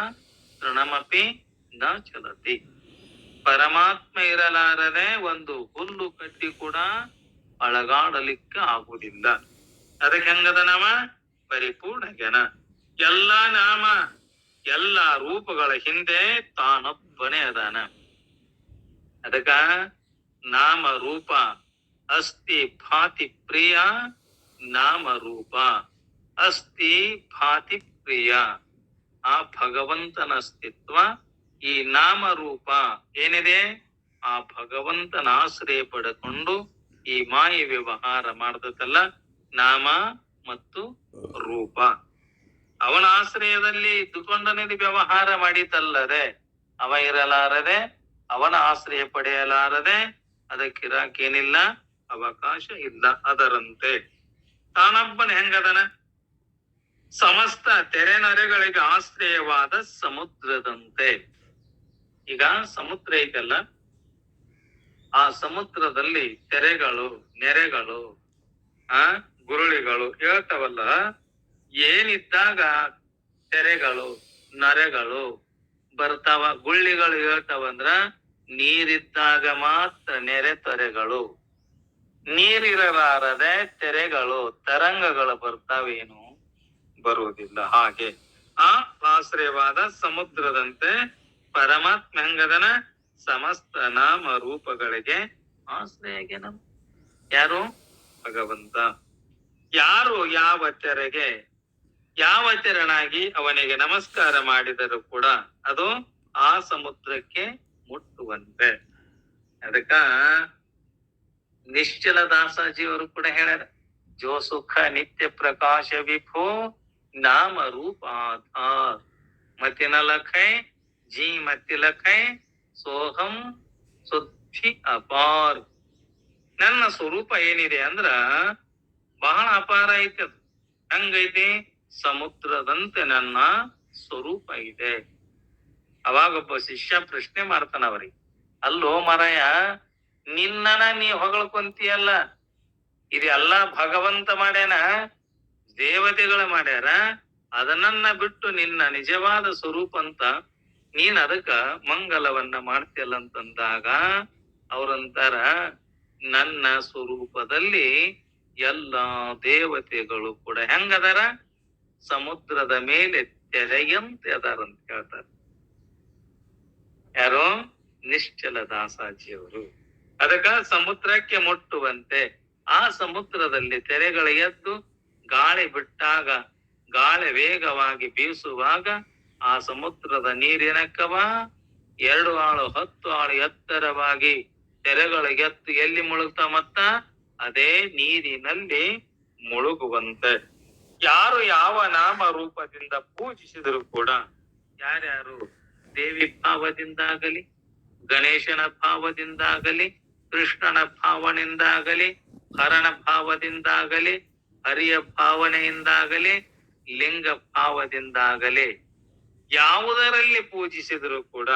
ತೃಣಮಪಿ ನ ಚಲತಿ. ಪರಮಾತ್ಮ ಇರಲಾರದೆ ಒಂದು ಹುಲ್ಲು ಕಟ್ಟಿ ಕೂಡ ಅಳಗಾಡಲಿಕ್ಕೆ ಆಗುವುದಿಲ್ಲ. ಅದಕ್ಕೆ ಹೆಂಗದನವ? ಪರಿಪೂರ್ಣ ಜ್ಞಾನ. ಎಲ್ಲಾ ನಾಮ ಎಲ್ಲಾ ರೂಪಗಳ ಹಿಂದೆ ತಾನೊಬ್ಬನೇ ಅದಾನ. ಅದಕ್ಕ ನಾಮ ರೂಪ ಅಸ್ತಿ ಭಾತಿ ಪ್ರಿಯ, ನಾಮ ರೂಪ ಅಸ್ತಿ ಭಾತಿ ಪ್ರಿಯ. ಆ ಭಗವಂತನ ಅಸ್ತಿತ್ವ, ಈ ನಾಮ ರೂಪ ಏನಿದೆ, ಆ ಭಗವಂತನ ಆಶ್ರಯ ಪಡೆಕೊಂಡು ಈ ಮಾಯ ವ್ಯವಹಾರ ಮಾಡ್ತದಲ್ಲ, ನಾಮ ಮತ್ತು ರೂಪ. ಅವನ ಆಶ್ರಯದಲ್ಲಿ ಇದ್ದುಕೊಂಡನೇ ವ್ಯವಹಾರ ಮಾಡಿತಲ್ಲದೆ, ಅವ ಇರಲಾರದೆ, ಅವನ ಆಶ್ರಯ ಪಡೆಯಲಾರದೆ ಅದಕ್ಕಿರಾಕೇನಿಲ್ಲ, ಅವಕಾಶ ಇಲ್ಲ. ಅದರಂತೆ ತಾನೊಬ್ಬನ ಹೆಂಗದನ? ಸಮಸ್ತ ತೆರೆನರೆಗಳಿಗೆ ಆಶ್ರಯವಾದ ಸಮುದ್ರದಂತೆ. ಈಗ ಸಮುದ್ರ ಐತಲ್ಲ, ಆ ಸಮುದ್ರದಲ್ಲಿ ತೆರೆಗಳು, ನೆರೆಗಳು, ಗುರುಳಿಗಳು ಹೇಳ್ತಾವಲ್ಲ. ಏನಿದ್ದಾಗ ತೆರೆಗಳು ನರೆಗಳು ಬರ್ತಾವ, ಗುಳ್ಳಿಗಳು ಹೇಳ್ತಾವಂದ್ರ ನೀರಿದ್ದಾಗ ಮಾತ್ರ ನೆರೆ ತೊರೆಗಳು. ನೀರಿರಲಾರದೆ ತೆರೆಗಳು ತರಂಗಗಳು ಬರ್ತಾವೇನು? ಬರುವುದಿಲ್ಲ. ಹಾಗೆ ಆ ಆಶ್ರಯವಾದ ಸಮುದ್ರದಂತೆ ಪರಮಾತ್ಮ ಹೆಂಗದನ? ಸಮಸ್ತ ನಾಮ ರೂಪಗಳಿಗೆ ಆಶ್ರಯಗೆ ನಮ್. ಯಾರು? ಭಗವಂತ. ಯಾರು ಯಾವ ತೆರೆಗೆ ಯಾವ ತೆರನಾಗಿ ಅವನಿಗೆ ನಮಸ್ಕಾರ ಮಾಡಿದರೂ ಕೂಡ ಅದು ಆ ಸಮುದ್ರಕ್ಕೆ ಮುಟ್ಟುವಂತೆ. ಅದಕ್ಕ ನಿಶ್ಚಲ ದಾಸಾಜಿಯವರು ಕೂಡ ಹೇಳ್ಯಾರ, ಜೋ ಸುಖ ನಿತ್ಯ ಪ್ರಕಾಶ ವಿಭೋ ನಾಮ ರೂಪ ಆಧಾರ್ ಮತಿನ ಲಖೈ ಜೀ ಮತಿ ಲಖೈ ಸೋಹಂ ಸುದ್ಧಿ ಅಪಾರ್. ನನ್ನ ಸ್ವರೂಪ ಏನಿದೆ ಅಂದ್ರ ಬಹಳ ಅಪಾರ ಐತಿ. ಅದು ಹಂಗೈತಿ? ಸಮುದ್ರದಂತೆ ನನ್ನ ಸ್ವರೂಪ ಇದೆ. ಅವಾಗೊಬ್ಬ ಶಿಷ್ಯ ಪ್ರಶ್ನೆ ಮಾಡ್ತಾನ ಅವ್ರಿಗೆ, ಅಲ್ಲೋ ಮರಯ, ನಿನ್ನನ ನೀ ಹೊಗಳ್ಕೊಂತೀಯಲ್ಲ, ಇದೆಲ್ಲ ಭಗವಂತ ಮಾಡ್ಯಾನ, ದೇವತೆಗಳು ಮಾಡ್ಯಾರ, ಅದನ್ನ ಬಿಟ್ಟು ನಿನ್ನ ನಿಜವಾದ ಸ್ವರೂಪ ಅಂತ ನೀನ್ ಅದಕ್ಕ ಮಂಗಲವನ್ನ ಮಾಡ್ತೀಯಲ್ಲ ಅಂತಂದಾಗ ಅವ್ರಂತಾರ, ನನ್ನ ಸ್ವರೂಪದಲ್ಲಿ ಎಲ್ಲ ದೇವತೆಗಳು ಕೂಡ ಹೆಂಗದಾರ? ಸಮುದ್ರದ ಮೇಲೆ ತೆರೆಯಂತೆ ಅದಾರ ಅಂತ ಹೇಳ್ತಾರೆ. ಯಾರು? ನಿಶ್ಚಲ ದಾಸಾಜಿಯವರು. ಅದಕ್ಕ ಸಮುದ್ರಕ್ಕೆ ಮುಟ್ಟುವಂತೆ ಆ ಸಮುದ್ರದಲ್ಲಿ ತೆರೆಗಳು ಎದ್ದು ಗಾಳಿ ಬಿಟ್ಟಾಗ, ಗಾಳಿ ವೇಗವಾಗಿ ಬೀಸುವಾಗ ಆ ಸಮುದ್ರದ ನೀರಿನ ಕವ 2 ಆಳು 10 ಆಳು ಎತ್ತರವಾಗಿ ತೆರೆಗಳು ಎತ್ತು ಎಲ್ಲಿ ಮುಳುಗ್ತಾ ಮತ್ತ ಅದೇ ನೀರಿನಲ್ಲಿ ಮುಳುಗುವಂತೆ ಯಾರು ಯಾವ ನಾಮ ರೂಪದಿಂದ ಪೂಜಿಸಿದ್ರು ಕೂಡ, ಯಾರ್ಯಾರು ದೇವಿ ಭಾವದಿಂದಾಗಲಿ, ಗಣೇಶನ ಭಾವದಿಂದಾಗಲಿ, ಕೃಷ್ಣನ ಭಾವನೆಯಿಂದಾಗಲಿ, ಹರಣ ಭಾವದಿಂದಾಗಲಿ, ಹರಿಯ ಭಾವನೆಯಿಂದಾಗಲಿ, ಲಿಂಗ ಭಾವದಿಂದಾಗಲಿ ಯಾವುದರಲ್ಲಿ ಪೂಜಿಸಿದ್ರು ಕೂಡ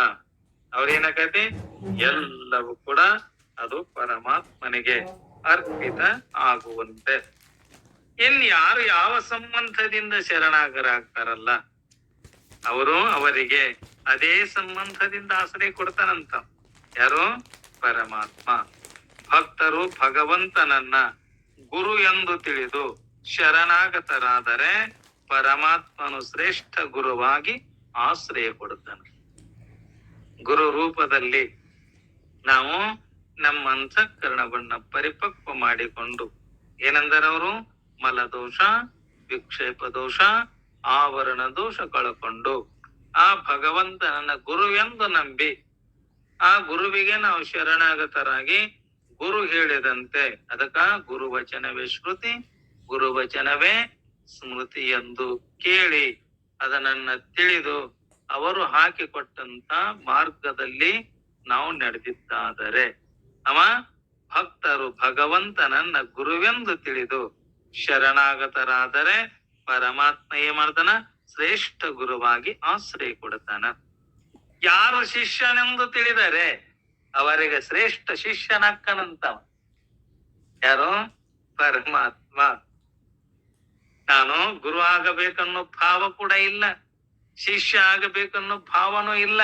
ಅವ್ರೇನಾಗತ್ತೆ, ಎಲ್ಲವೂ ಕೂಡ ಅದು ಪರಮಾತ್ಮನಿಗೆ ಅರ್ಪಿತ ಆಗುವಂತೆ. ಇನ್ನು ಯಾರು ಯಾವ ಸಂಬಂಧದಿಂದ ಶರಣಾಗರಾಗ್ತಾರಲ್ಲ ಅವರು ಅವರಿಗೆ ಅದೇ ಸಂಬಂಧದಿಂದ ಆಶ್ರಯ ಕೊಡ್ತಾನಂತ. ಯಾರು? ಪರಮಾತ್ಮ. ಭಕ್ತರು ಭಗವಂತನನ್ನ ಗುರು ಎಂದು ತಿಳಿದು ಶರಣಾಗತರಾದರೆ ಪರಮಾತ್ಮನು ಶ್ರೇಷ್ಠ ಗುರುವಾಗಿ ಆಶ್ರಯ ಕೊಡುತ್ತಾನೆ. ಗುರು ರೂಪದಲ್ಲಿ ನಾವು ನಮ್ಮ ಅಂತಃಕರಣವನ್ನ ಪರಿಪಕ್ವ ಮಾಡಿಕೊಂಡು, ಏನೆಂದರವರು ಮಲದೋಷ, ವಿಕ್ಷೇಪ ದೋಷ, ಆವರಣ ದೋಷ ಕಳಕೊಂಡು ಆ ಭಗವಂತನನ್ನ ಗುರು ಎಂದು ನಂಬಿ ಆ ಗುರುವಿಗೆ ನಾವು ಶರಣಾಗತರಾಗಿ ಗುರು ಹೇಳಿದಂತೆ, ಅದಕ್ಕ ಗುರುವಚನವೇ ಶ್ರುತಿ, ಗುರುವಚನವೇ ಸ್ಮೃತಿ ಎಂದು ಕೇಳಿ ಅದನ್ನ ತಿಳಿದು ಅವರು ಹಾಕಿಕೊಟ್ಟಂತ ಮಾರ್ಗದಲ್ಲಿ ನಾವು ನಡೆದಿದ್ದಾದರೆ ಅವ ಭಕ್ತರು ಭಗವಂತನನ್ನ ಗುರುವೆಂದು ತಿಳಿದು ಶರಣಾಗತರಾದರೆ ಪರಮಾತ್ಮ ಏನ್ ಮಾಡ್ತಾನ? ಶ್ರೇಷ್ಠ ಗುರುವಾಗಿ ಆಶ್ರಯ ಕೊಡ್ತಾನ. ಯಾರು ಶಿಷ್ಯನೆಂದು ತಿಳಿದರೆ ಅವರಿಗೆ ಶ್ರೇಷ್ಠ ಶಿಷ್ಯನಕ್ಕನಂತವ. ಯಾರು? ಪರಮಾತ್ಮ. ನಾನು ಗುರು ಆಗಬೇಕನ್ನೋ ಭಾವ ಕೂಡ ಇಲ್ಲ, ಶಿಷ್ಯ ಆಗಬೇಕನ್ನೋ ಭಾವನೂ ಇಲ್ಲ,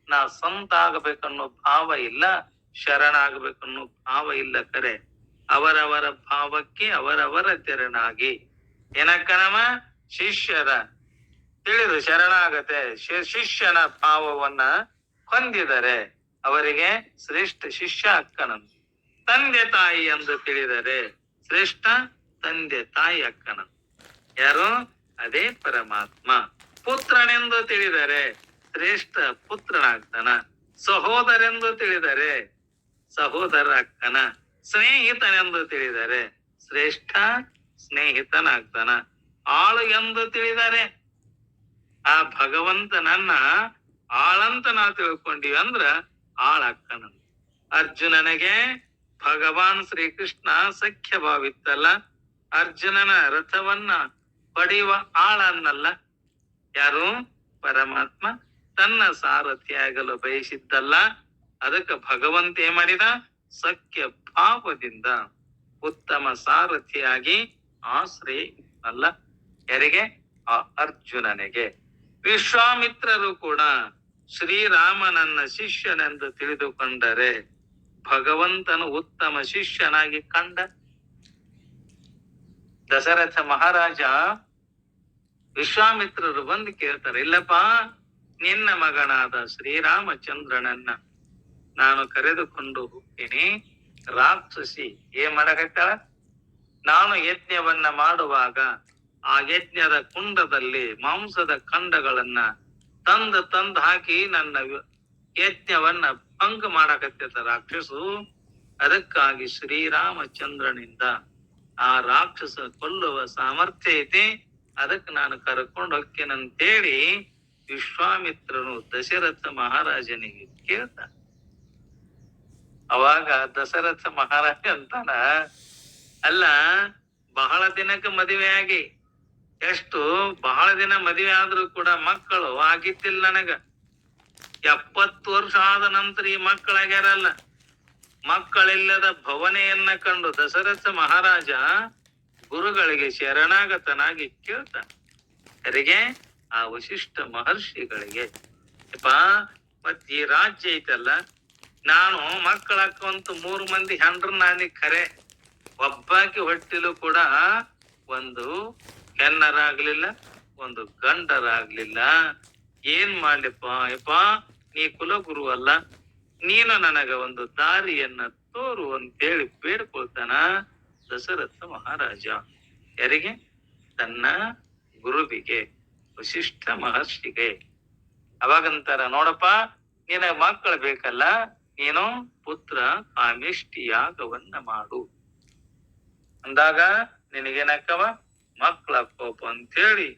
ನಾ ಸಂತ ಆಗಬೇಕನ್ನೋ ಭಾವ ಇಲ್ಲ, ಶರಣಾಗಬೇಕನ್ನೋ ಭಾವ ಇಲ್ಲ. ಕರೆ ಅವರವರ ಭಾವಕ್ಕೆ ಅವರವರ ತೆರನಾಗಿ ಏನಕ್ಕನವ ಶಿಷ್ಯರ ತಿಳಿದು ಶರಣಾಗತೆ ಶಿಷ್ಯನ ಭಾವವನ್ನ ಹೊಂದಿದರೆ ಅವರಿಗೆ ಶ್ರೇಷ್ಠ ಶಿಷ್ಯ ಅಕ್ಕನಂತ. ತಂದೆ ತಾಯಿ ಎಂದು ತಿಳಿದರೆ ಶ್ರೇಷ್ಠ ತಂದೆ ತಾಯಿ ಅಕ್ಕನಂತ. ಯಾರು? ಅದೇ ಪರಮಾತ್ಮ. ಪುತ್ರನೆಂದು ತಿಳಿದರೆ ಶ್ರೇಷ್ಠ ಪುತ್ರನಾಗ್ತಾನ. ಸಹೋದರೆಂದು ತಿಳಿದರೆ ಸಹೋದರ ಅಕ್ಕನ. ಸ್ನೇಹಿತನೆಂದು ತಿಳಿದರೆ ಶ್ರೇಷ್ಠ ಸ್ನೇಹಿತನಾಗ್ತಾನ. ಆಳು ಎಂದು ತಿಳಿದರೆ ಆ ಭಗವಂತನನ್ನ ಆಳಂತ ನಾವು ತಿಳ್ಕೊಂಡಿವಿ ಅಂದ್ರ ಆಳಕ್ಕನಂತ. ಅರ್ಜುನನಿಗೆ ಭಗವಾನ್ ಶ್ರೀಕೃಷ್ಣ ಸಖ್ಯ ಭಾವಿತ್ತಲ್ಲ, ಅರ್ಜುನನ ರಥವನ್ನ ಪಡೆಯುವ ಆಳನ್ನಲ್ಲ. ಯಾರು? ಪರಮಾತ್ಮ ತನ್ನ ಸಾರಥಿಯಾಗಲು ಬಯಸಿದ್ದಲ್ಲ. ಅದಕ್ಕೆ ಭಗವಂತ ಏನ್ ಮಾಡಿದ? ಸಖ್ಯ ಭಾವದಿಂದ ಉತ್ತಮ ಸಾರಥಿಯಾಗಿ ಆಶ್ರಯ ಅಲ್ಲ. ಯಾರಿಗೆ? ಆ ಅರ್ಜುನನಿಗೆ. ವಿಶ್ವಾಮಿತ್ರರು ಕೂಡ ಶ್ರೀರಾಮನನ್ನ ಶಿಷ್ಯನೆಂದು ತಿಳಿದುಕೊಂಡರೆ ಭಗವಂತನು ಉತ್ತಮ ಶಿಷ್ಯನಾಗಿ ಕಂಡ. ದಶರಥ ಮಹಾರಾಜ ವಿಶ್ವಾಮಿತ್ರರು ಬಂದು ಕೇಳ್ತಾರೆ, ಇಲ್ಲಪ್ಪ ನಿನ್ನ ಮಗನಾದ ಶ್ರೀರಾಮಚಂದ್ರನನ್ನ ನಾನು ಕರೆದುಕೊಂಡು ಹೋಗ್ತೀನಿ. ರಾಕ್ಷಸಿ ಏನ್ ಮಾಡಕತ್ತಾಳ? ನಾನು ಯಜ್ಞವನ್ನ ಮಾಡುವಾಗ ಆ ಯಜ್ಞದ ಕುಂಡದಲ್ಲಿ ಮಾಂಸದ ಖಂಡಗಳನ್ನ ತಂದು ಹಾಕಿ ನನ್ನ ಯಜ್ಞವನ್ನ ಭಂಗ ಮಾಡಕತ್ತ ರಾಕ್ಷಸು. ಅದಕ್ಕಾಗಿ ಶ್ರೀರಾಮಚಂದ್ರನಿಂದ ಆ ರಾಕ್ಷಸ ಕೊಲ್ಲುವ ಸಾಮರ್ಥ್ಯ ಐತಿ, ಅದಕ್ಕೆ ನಾನು ಕರ್ಕೊಂಡು ಹೋಗ್ತೇನಂತೇಳಿ ವಿಶ್ವಾಮಿತ್ರನು ದಶರಥ ಮಹಾರಾಜನಿಗೆ ಕೇಳ್ತ. ಅವಾಗ ದಶರಥ ಮಹಾರಾಜ ಅಂತಾನ, ಅಲ್ಲ ಬಹಳ ದಿನಕ್ಕೆ ಮದುವೆ ಆಗಿ ಬಹಳ ದಿನ ಮದುವೆ ಆದ್ರೂ ಕೂಡ ಮಕ್ಕಳು ಆಗಿದ್ದಿಲ್ಲ ನನಗ. 70 ವರ್ಷ ಆದ ನಂತರ ಈ ಮಕ್ಕಳಾಗ್ಯಾರಲ್ಲ. ಮಕ್ಕಳಿಲ್ಲದ ಭವನೆಯನ್ನ ಕಂಡು ದಶರಥ ಮಹಾರಾಜ ಗುರುಗಳಿಗೆ ಶರಣಾಗತನಾಗಿ ಕೇಳ್ತ. ಯಾರಿಗೆ? ಆ ವಶಿಷ್ಠ ಮಹರ್ಷಿಗಳಿಗೆ. ಮತ್ ಈ ರಾಜ್ಯ ಐತಲ್ಲ, ನಾನು ಮಕ್ಕಳಾಕುವಂತ 3 ಮಂದಿ ಹೆಂಡ್ರ ನಾನಿ ಖರೆ, ಒಬ್ಬಾಕಿ ಹೊಟ್ಟಿಲು ಕೂಡ ಒಂದು ಹೆಣ್ಣರಾಗ್ಲಿಲ್ಲ, ಒಂದು ಗಂಡರಾಗ್ಲಿಲ್ಲ. ಏನ್ ಮಾಡ್ಲಿಪ್ಪ? ಯಪ್ಪ ನೀ ಕುಲಗುರು ಅಲ್ಲ, ನೀನು ನನಗ ಒಂದು ದಾರಿಯನ್ನ ತೋರು ಅಂತೇಳಿ ಬೇಡ್ಕೊಳ್ತಾನ ದಶರಥ ಮಹಾರಾಜ. ಯಾರಿಗೆ? ತನ್ನ ಗುರುವಿಗೆ, ವಸಿಷ್ಠ ಮಹರ್ಷಿಗೆ. ಅವಾಗಂತಾರ, ನೋಡಪ್ಪ, ನಿನಗ ಮಕ್ಕಳು ಬೇಕಲ್ಲ, ನೀನು ಪುತ್ರ ಕಾಮಿಷ್ಟಿ ಯಾಗವನ್ನ ಮಾಡು ಅಂದಾಗ ನಿನಗೇನಕ್ಕವ ಮಕ್ಕಳಕ್ಕೋಪ ಅಂತೇಳಿ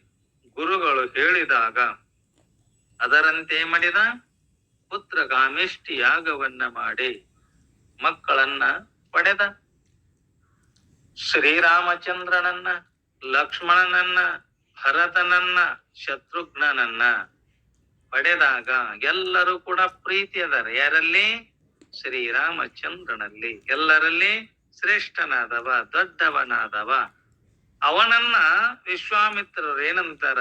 ಗುರುಗಳು ಹೇಳಿದಾಗ ಅದರಂತೆ ಮಾಡಿದ. ಪುತ್ರ ಕಾಮಿಷ್ಟಿ ಯಾಗವನ್ನ ಮಾಡಿ ಮಕ್ಕಳನ್ನ ಪಡೆದ. ಶ್ರೀರಾಮಚಂದ್ರನನ್ನ, ಲಕ್ಷ್ಮಣನನ್ನ, ಭರತನನ್ನ, ಶತ್ರುಘ್ನನನ್ನ ಪಡೆದಾಗ ಎಲ್ಲರೂ ಕೂಡ ಪ್ರೀತಿ ಅದಾರ. ಯಾರಲ್ಲಿ? ಶ್ರೀರಾಮಚಂದ್ರನಲ್ಲಿ. ಎಲ್ಲರಲ್ಲಿ ಶ್ರೇಷ್ಠನಾದವ, ದೊಡ್ಡವನಾದವ. ಅವನನ್ನ ವಿಶ್ವಾಮಿತ್ರರು ಏನಂತಾರ?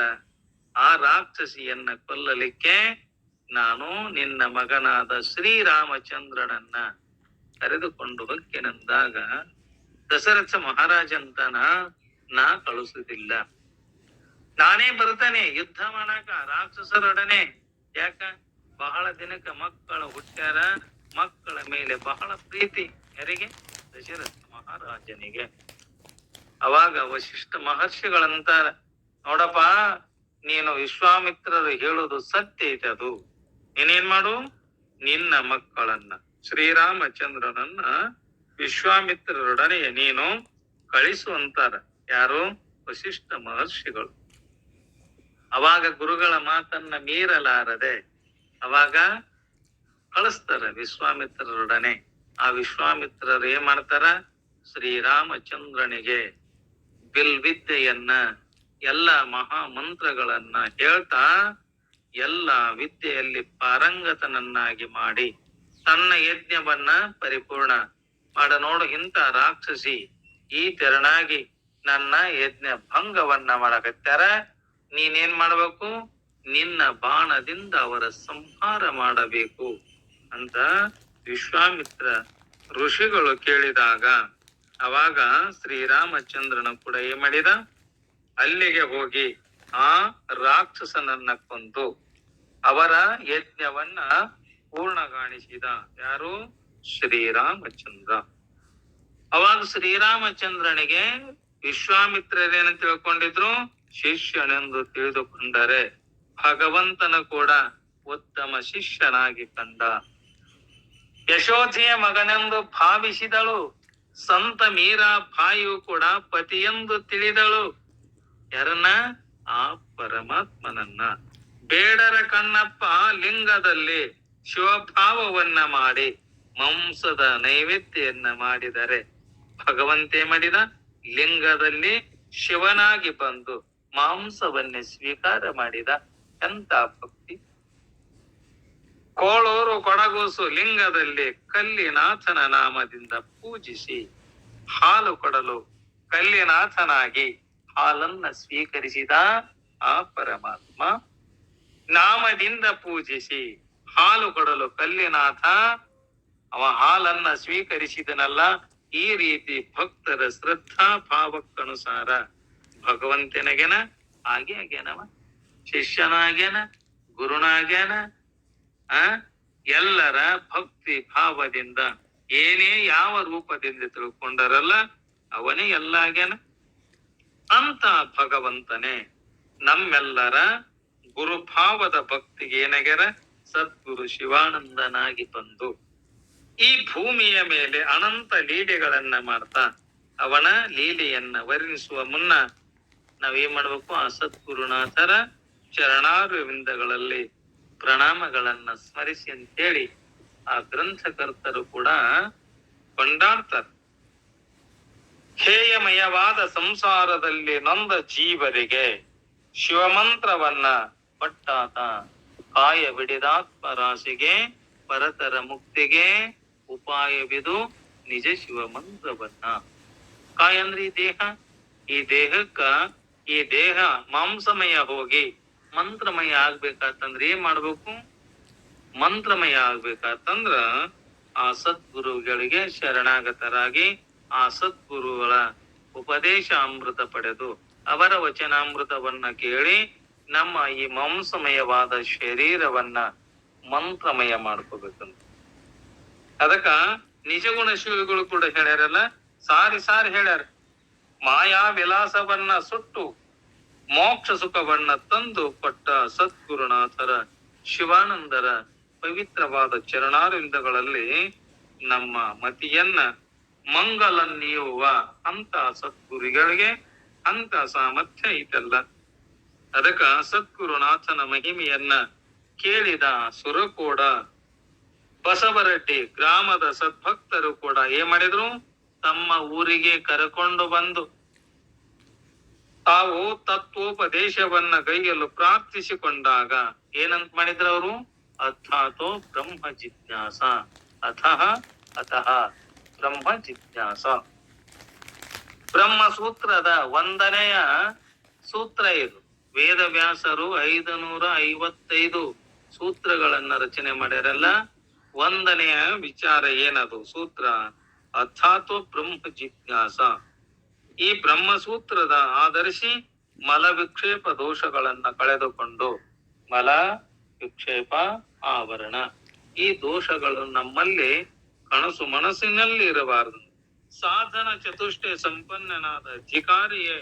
ಆ ರಾಕ್ಷಸಿಯನ್ನ ಕೊಲ್ಲಲಿಕ್ಕೆ ನಾನು ನಿನ್ನ ಮಗನಾದ ಶ್ರೀರಾಮಚಂದ್ರನನ್ನ ಕರೆದುಕೊಂಡು ಹೋಗ್ತೇನೆಂದಾಗ ದಶರಥ ಮಹಾರಾಜ ಅಂತಾನ, ನಾ ಕಳಿಸುದಿಲ್ಲ, ನಾನೇ ಬರ್ತಾನೆ ಯುದ್ಧ ಮಾಡಾಕ ರಾಕ್ಷಸರೊಡನೆ. ಯಾಕ? ಬಹಳ ದಿನಕ್ಕ ಮಕ್ಕಳು ಹುಟ್ಟ್ಯಾರ, ಮಕ್ಕಳ ಮೇಲೆ ಬಹಳ ಪ್ರೀತಿ. ಯಾರಿಗೆ? ದಶರಥ ಮಹಾರಾಜನಿಗೆ. ಅವಾಗ ವಸಿಷ್ಠ ಮಹರ್ಷಿಗಳಂತಾರ, ನೋಡಪ್ಪ, ನೀನು ವಿಶ್ವಾಮಿತ್ರರು ಹೇಳುದು ಸತ್ಯ ಐತೆ. ಅದು ನೀನೇನ್ ಮಾಡು, ನಿನ್ನ ಮಕ್ಕಳನ್ನ ಶ್ರೀರಾಮಚಂದ್ರನನ್ನ ವಿಶ್ವಾಮಿತ್ರರೊಡನೆ ನೀನು ಕಳಿಸು ಅಂತಾರ. ಯಾರು? ವಸಿಷ್ಠ ಮಹರ್ಷಿಗಳು. ಅವಾಗ ಗುರುಗಳ ಮಾತನ್ನ ಮೀರಲಾರದೆ ಅವಾಗ ಕಳಿಸ್ತಾರ ವಿಶ್ವಾಮಿತ್ರರೊಡನೆ. ಆ ವಿಶ್ವಾಮಿತ್ರರು ಏನ್ ಮಾಡ್ತಾರ? ಶ್ರೀರಾಮಚಂದ್ರನಿಗೆ ಬಿಲ್ವಿದ್ಯೆಯನ್ನ, ಎಲ್ಲ ಮಹಾಮಂತ್ರಗಳನ್ನ ಹೇಳ್ತಾ ಎಲ್ಲ ವಿದ್ಯೆಯಲ್ಲಿ ಪಾರಂಗತನನ್ನಾಗಿ ಮಾಡಿ ತನ್ನ ಯಜ್ಞವನ್ನ ಪರಿಪೂರ್ಣ ಮಾಡ. ನೋಡು, ಇಂಥ ರಾಕ್ಷಸಿ ಈ ತೆರನಾಗಿ ನನ್ನ ಯಜ್ಞ ಭಂಗವನ್ನ ಮಾಡಕತ್ತಾರ. ನೀನೇನ್ ಮಾಡ್ಬೇಕು? ನಿನ್ನ ಬಾಣದಿಂದ ಅವರ ಸಂಹಾರ ಮಾಡಬೇಕು ಅಂತ ವಿಶ್ವಾಮಿತ್ರ ಋಷಿಗಳು ಕೇಳಿದಾಗ ಅವಾಗ ಶ್ರೀರಾಮಚಂದ್ರನ ಕೂಡ ಏನ್ ಮಾಡಿದ? ಅಲ್ಲಿಗೆ ಹೋಗಿ ಆ ರಾಕ್ಷಸನನ್ನ ಕೊಂದು ಅವರ ಯಜ್ಞವನ್ನ ಪೂರ್ಣಗಾಣಿಸಿದ. ಯಾರು? ಶ್ರೀರಾಮಚಂದ್ರ. ಅವಾಗ ಶ್ರೀರಾಮಚಂದ್ರನಿಗೆ ವಿಶ್ವಾಮಿತ್ರರೇನ ತಿಳ್ಕೊಂಡಿದ್ರು? ಶಿಷ್ಯನೆಂದು ತಿಳಿದುಕೊಂಡರೆ ಭಗವಂತನ ಕೂಡ ಉತ್ತಮ ಶಿಷ್ಯನಾಗಿ ಕಂಡ. ಯಶೋಧೆಯ ಮಗನೆಂದು ಭಾವಿಸಿದಳು. ಸಂತ ಮೀರಾ ಬಾಯಿಯು ಕೂಡ ಪತಿಯೆಂದು ತಿಳಿದಳು. ಯಾರನ್ನ? ಆ ಪರಮಾತ್ಮನನ್ನ. ಬೇಡರ ಕಣ್ಣಪ್ಪ ಲಿಂಗದಲ್ಲಿ ಶಿವಭಾವವನ್ನ ಮಾಡಿ ಮಾಂಸದ ನೈವೇದ್ಯವನ್ನ ಮಾಡಿದರೆ ಭಗವಂತೆ ಮಾಡಿದ ಲಿಂಗದಲ್ಲಿ ಶಿವನಾಗಿ ಬಂದು ಮಾಂಸವನ್ನೇ ಸ್ವೀಕಾರ ಮಾಡಿದ. ಎಂತ ಭಕ್ತಿ! ಕೋಳೂರು ಕೊಡಗೂಸು ಲಿಂಗದಲ್ಲಿ ಕಲ್ಲಿನಾಥನ ನಾಮದಿಂದ ಪೂಜಿಸಿ ಹಾಲು ಕೊಡಲು ಕಲ್ಲಿನಾಥನಾಗಿ ಹಾಲನ್ನ ಸ್ವೀಕರಿಸಿದ ಆ ಪರಮಾತ್ಮ. ನಾಮದಿಂದ ಪೂಜಿಸಿ ಹಾಲು ಕೊಡಲು ಕಲ್ಲಿನಾಥ ಅವ ಹಾಲನ್ನ ಸ್ವೀಕರಿಸಿದನಲ್ಲ. ಈ ರೀತಿ ಭಕ್ತರ ಶ್ರದ್ಧಾ ಭಾವಕ್ಕನುಸಾರ ಭಗವಂತನಿಗೆನ ಹಾಗೆ ಆಗ್ಯಾನವ, ಶಿಷ್ಯನಾಗ್ಯಾನ, ಗುರುನಾಗ್ಯಾನ. ಎಲ್ಲರ ಭಕ್ತಿ ಭಾವದಿಂದ ಏನೇ ಯಾವ ರೂಪದಿಂದ ತಿಳ್ಕೊಂಡರಲ್ಲ ಅವನೇ ಎಲ್ಲ ಆಗ್ಯಾನ. ಅಂತ ಭಗವಂತನೇ ನಮ್ಮೆಲ್ಲರ ಗುರುಭಾವದ ಭಕ್ತಿಗೆ ಏನಾಗ್ಯಾರ? ಸದ್ಗುರು ಶಿವಾನಂದನಾಗಿ ಬಂದು ಈ ಭೂಮಿಯ ಮೇಲೆ ಅನಂತ ಲೀಲೆಗಳನ್ನ ಮಾಡ್ತಾ ಅವನ ಲೀಲೆಯನ್ನ ವರ್ಣಿಸುವ ಮುನ್ನ ನಾವೇನ್ ಮಾಡ್ಬೇಕು? ಆ ಸದ್ಗುರುನಾಥರ ಚರಣಾರವಿಂದಗಳಲ್ಲಿ ಪ್ರಣಾಮಗಳನ್ನ ಸ್ಮರಿಸಿ ಅಂತೇಳಿ ಆ ಗ್ರಂಥಕರ್ತರು ಕೂಡ ಕೊಂಡಾಡ್ತಾರೆ. ಹೇಯಮಯವಾದ ಸಂಸಾರದಲ್ಲಿ ನೊಂದ ಜೀವರಿಗೆ ಶಿವಮಂತ್ರವನ್ನ ಪಟ್ಟಾತ ಕಾಯವಿಡಿದಾತ್ಮರಾಶಿಗೆ ಪರತರ ಮುಕ್ತಿಗೆ ಉಪಾಯವಿದು ನಿಜ ಶಿವಮಂತ್ರವನ್ನ. ಕಾಯ ಅಂದ್ರೆ ಈ ದೇಹ. ಈ ದೇಹಕ್ಕ ಈ ದೇಹ ಮಾಂಸಮಯ ಹೋಗಿ ಮಂತ್ರಮಯ ಆಗ್ಬೇಕಾತಂದ್ರ ಏನ್ ಮಾಡ್ಬೇಕು? ಮಂತ್ರಮಯ ಆಗ್ಬೇಕಾತಂದ್ರ ಆ ಸದ್ಗುರುಗಳಿಗೆ ಶರಣಾಗತರಾಗಿ ಆ ಸದ್ಗುರುಗಳ ಉಪದೇಶ ಅಮೃತ ಪಡೆದು ಅವರ ವಚನಾಮೃತವನ್ನ ಕೇಳಿ ನಮ್ಮ ಈ ಮಾಂಸಮಯವಾದ ಶರೀರವನ್ನ ಮಂತ್ರಮಯ ಮಾಡ್ಕೋಬೇಕಂತ. ಅದಕ್ಕ ನಿಜಗುಣ ಶಿವಗಳು ಕೂಡ ಹೇಳ್ಯಾರಲ್ಲ, ಸಾರಿ ಸಾರಿ ಹೇಳ್ಯಾರ. ಮಾಯಾ ವಿಲಾಸವನ್ನ ಸುಟ್ಟು ಮೋಕ್ಷ ಸುಖವನ್ನ ತಂದು ಕೊಟ್ಟ ಸದ್ಗುರುನಾಥರ ಶಿವಾನಂದರ ಪವಿತ್ರವಾದ ಚರಣಾರಿಂದಗಳಲ್ಲಿ ನಮ್ಮ ಮತಿಯನ್ನ ಮಂಗಲನ್ನೀಯುವ ಅಂತ ಸದ್ಗುರುಗಳಿಗೆ ಅಂತ ಸಾಮರ್ಥ್ಯ ಐತಲ್ಲ. ಅದಕ್ಕ ಸದ್ಗುರುನಾಥನ ಮಹಿಮೆಯನ್ನ ಕೇಳಿದ ಸುರಕೋಡ ಬಸವರೆಡ್ಡಿ ಗ್ರಾಮದ ಸದ್ಭಕ್ತರು ಕೂಡ ಏನ್ ಮಾಡಿದ್ರು, ತಮ್ಮ ಊರಿಗೆ ಕರೆಕೊಂಡು ಬಂದು ತಾವು ತತ್ವೋಪದೇಶವನ್ನ ಗೈಯಲು ಪ್ರಾರ್ಥಿಸಿಕೊಂಡಾಗ ಏನಂತ ಮಾಡಿದ್ರು ಅವರು, ಅಥಾತೋ ಬ್ರಹ್ಮ ಜಿಜ್ಞಾಸ, ಅಥಃ ಅತಃ ಬ್ರಹ್ಮ ಜಿಜ್ಞಾಸ. ಬ್ರಹ್ಮ ಸೂತ್ರದ 1ನೆಯ ಸೂತ್ರ ಇದು. ವೇದವ್ಯಾಸರು 555 ಸೂತ್ರಗಳನ್ನ ರಚನೆ ಮಾಡ್ಯಾರಲ್ಲ. 1ನೆಯ ವಿಚಾರ ಏನದು ಸೂತ್ರ, ಅಥಾತೋ ಬ್ರಹ್ಮ ಜಿಜ್ಞಾಸ. ಈ ಬ್ರಹ್ಮಸೂತ್ರದ ಆಧರಿಸಿ ಮಲ ವಿಕ್ಷೇಪ ದೋಷಗಳನ್ನ ಕಳೆದುಕೊಂಡು, ಮಲ ವಿಕ್ಷೇಪ ಆವರಣ ಈ ದೋಷಗಳು ನಮ್ಮಲ್ಲಿ ಕನಸು ಮನಸ್ಸಿನಲ್ಲಿ ಇರಬಾರದು. ಸಾಧನ ಚತುಷ್ಟಯ ಸಂಪನ್ನನಾದ ಅಧಿಕಾರಿಯೇ